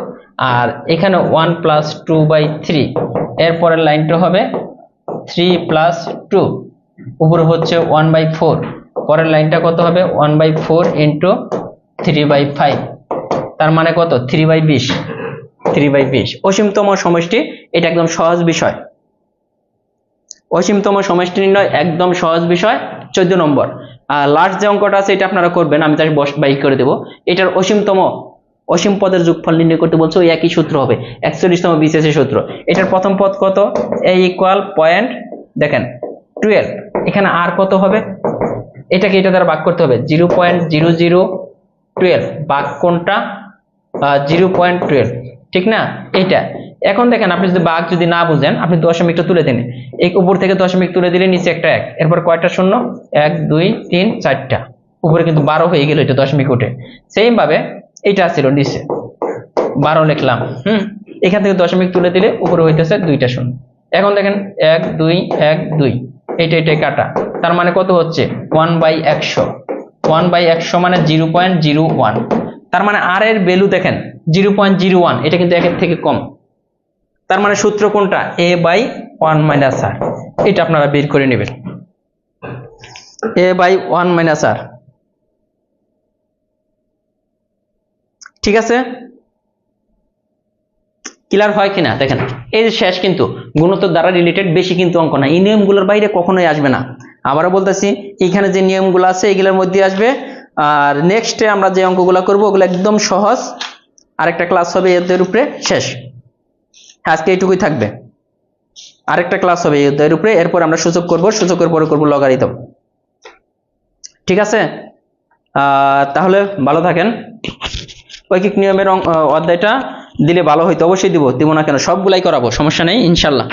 আর এখানে 1 প্লাস 2/3, এর পরের লাইনটা হবে 3 প্লাস 2, উপরে হচ্ছে 1/4, পরের লাইনটা কত হবে? 1/4 ইন্টু 3/5, তার মানে কত? 3/20, 3/20। অসীমতম সমষ্টি, এটা একদম সহজ বিষয়। অসীমতম সমষ্টি নির্ণয় একদম সহজ বিষয়, 14 নম্বর। আর লাস্ট যে অঙ্কটা আছে এটা আপনারা করবেন, আমি তার বাইক করে দেবো। এটার অসীম পদের যোগফল নির্ণয় করতে বলছে, ওই একই সূত্র হবে, 41তম বিসিএস সূত্র। এটার প্রথম পদ কত? a ইকুয়াল পয়েন্ট, দেখেন 12, এখানে আর কত হবে? এটাকে এটা দ্বারা ভাগ করতে হবে, 0.0012, ভাগ কোনটা? 0.12, ঠিক না? এইটা। এখন দেখেন আপনি যদি ভাগ যদি না বুঝেন, আপনি দশমিকটা তুলে দেন, এই উপর থেকে দশমিক তুলে দিলে নিচে একটা 1, এরপর কয়টা শূন্য? 1 2 3 4টা, উপরে কিন্তু 12 হয়ে গেল, এটা দশমিক উঠে। সেম ভাবে এটা ছিল নিচে 12 লিখলাম, এখান থেকে দশমিক তুলে দিলে উপরে হইতেছে 2টা শূন্য। এখন দেখেন 1 2 1 2, এইটা কাটা, তার মানে কত হচ্ছে? 1/100, 1/100 মানে 0.01, তার মানে r এর ভ্যালু দেখেন 0.01, এটা কিন্তু 1 এর থেকে কম। তার মানে সূত্র কোনটা? a বাই 1 মাইনাস r, এটা আপনারা বের করে নেবেন, a বাই 1 মাইনাস r। ঠিক আছে, ক্লিয়ার হয় কিনা? দেখেন এই যে শেষ, কিন্তু গুণোত্তর দ্বারা রিলেটেড বেশি কিন্তু অঙ্ক না, এই নিয়মগুলোর বাইরে কখনোই আসবে না। আবারও বলতেছি, এখানে যে নিয়মগুলো আছে এগুলোর মধ্যে আসবে। আর নেক্সটে আমরা যে অঙ্কগুলো করব ওগুলো একদম সহজ, আরেকটা ক্লাস হবে এদের উপরে, শেষ। আজকে এইটুকুই থাকবে। আরেকটা ক্লাস হবে এই অধ্যায়ের উপরে, এরপর আমরা সূচক করব, সূচকের পরে করব লগারিদম। ঠিক আছে, তাহলে ভালো থাকেন। ঐকিক নিয়মের অধ্যায়টা দিলে ভালো হইতো, অবশ্যই দিব না কেন, সবগুলাই করাবো, সমস্যা নেই ইনশাল্লাহ।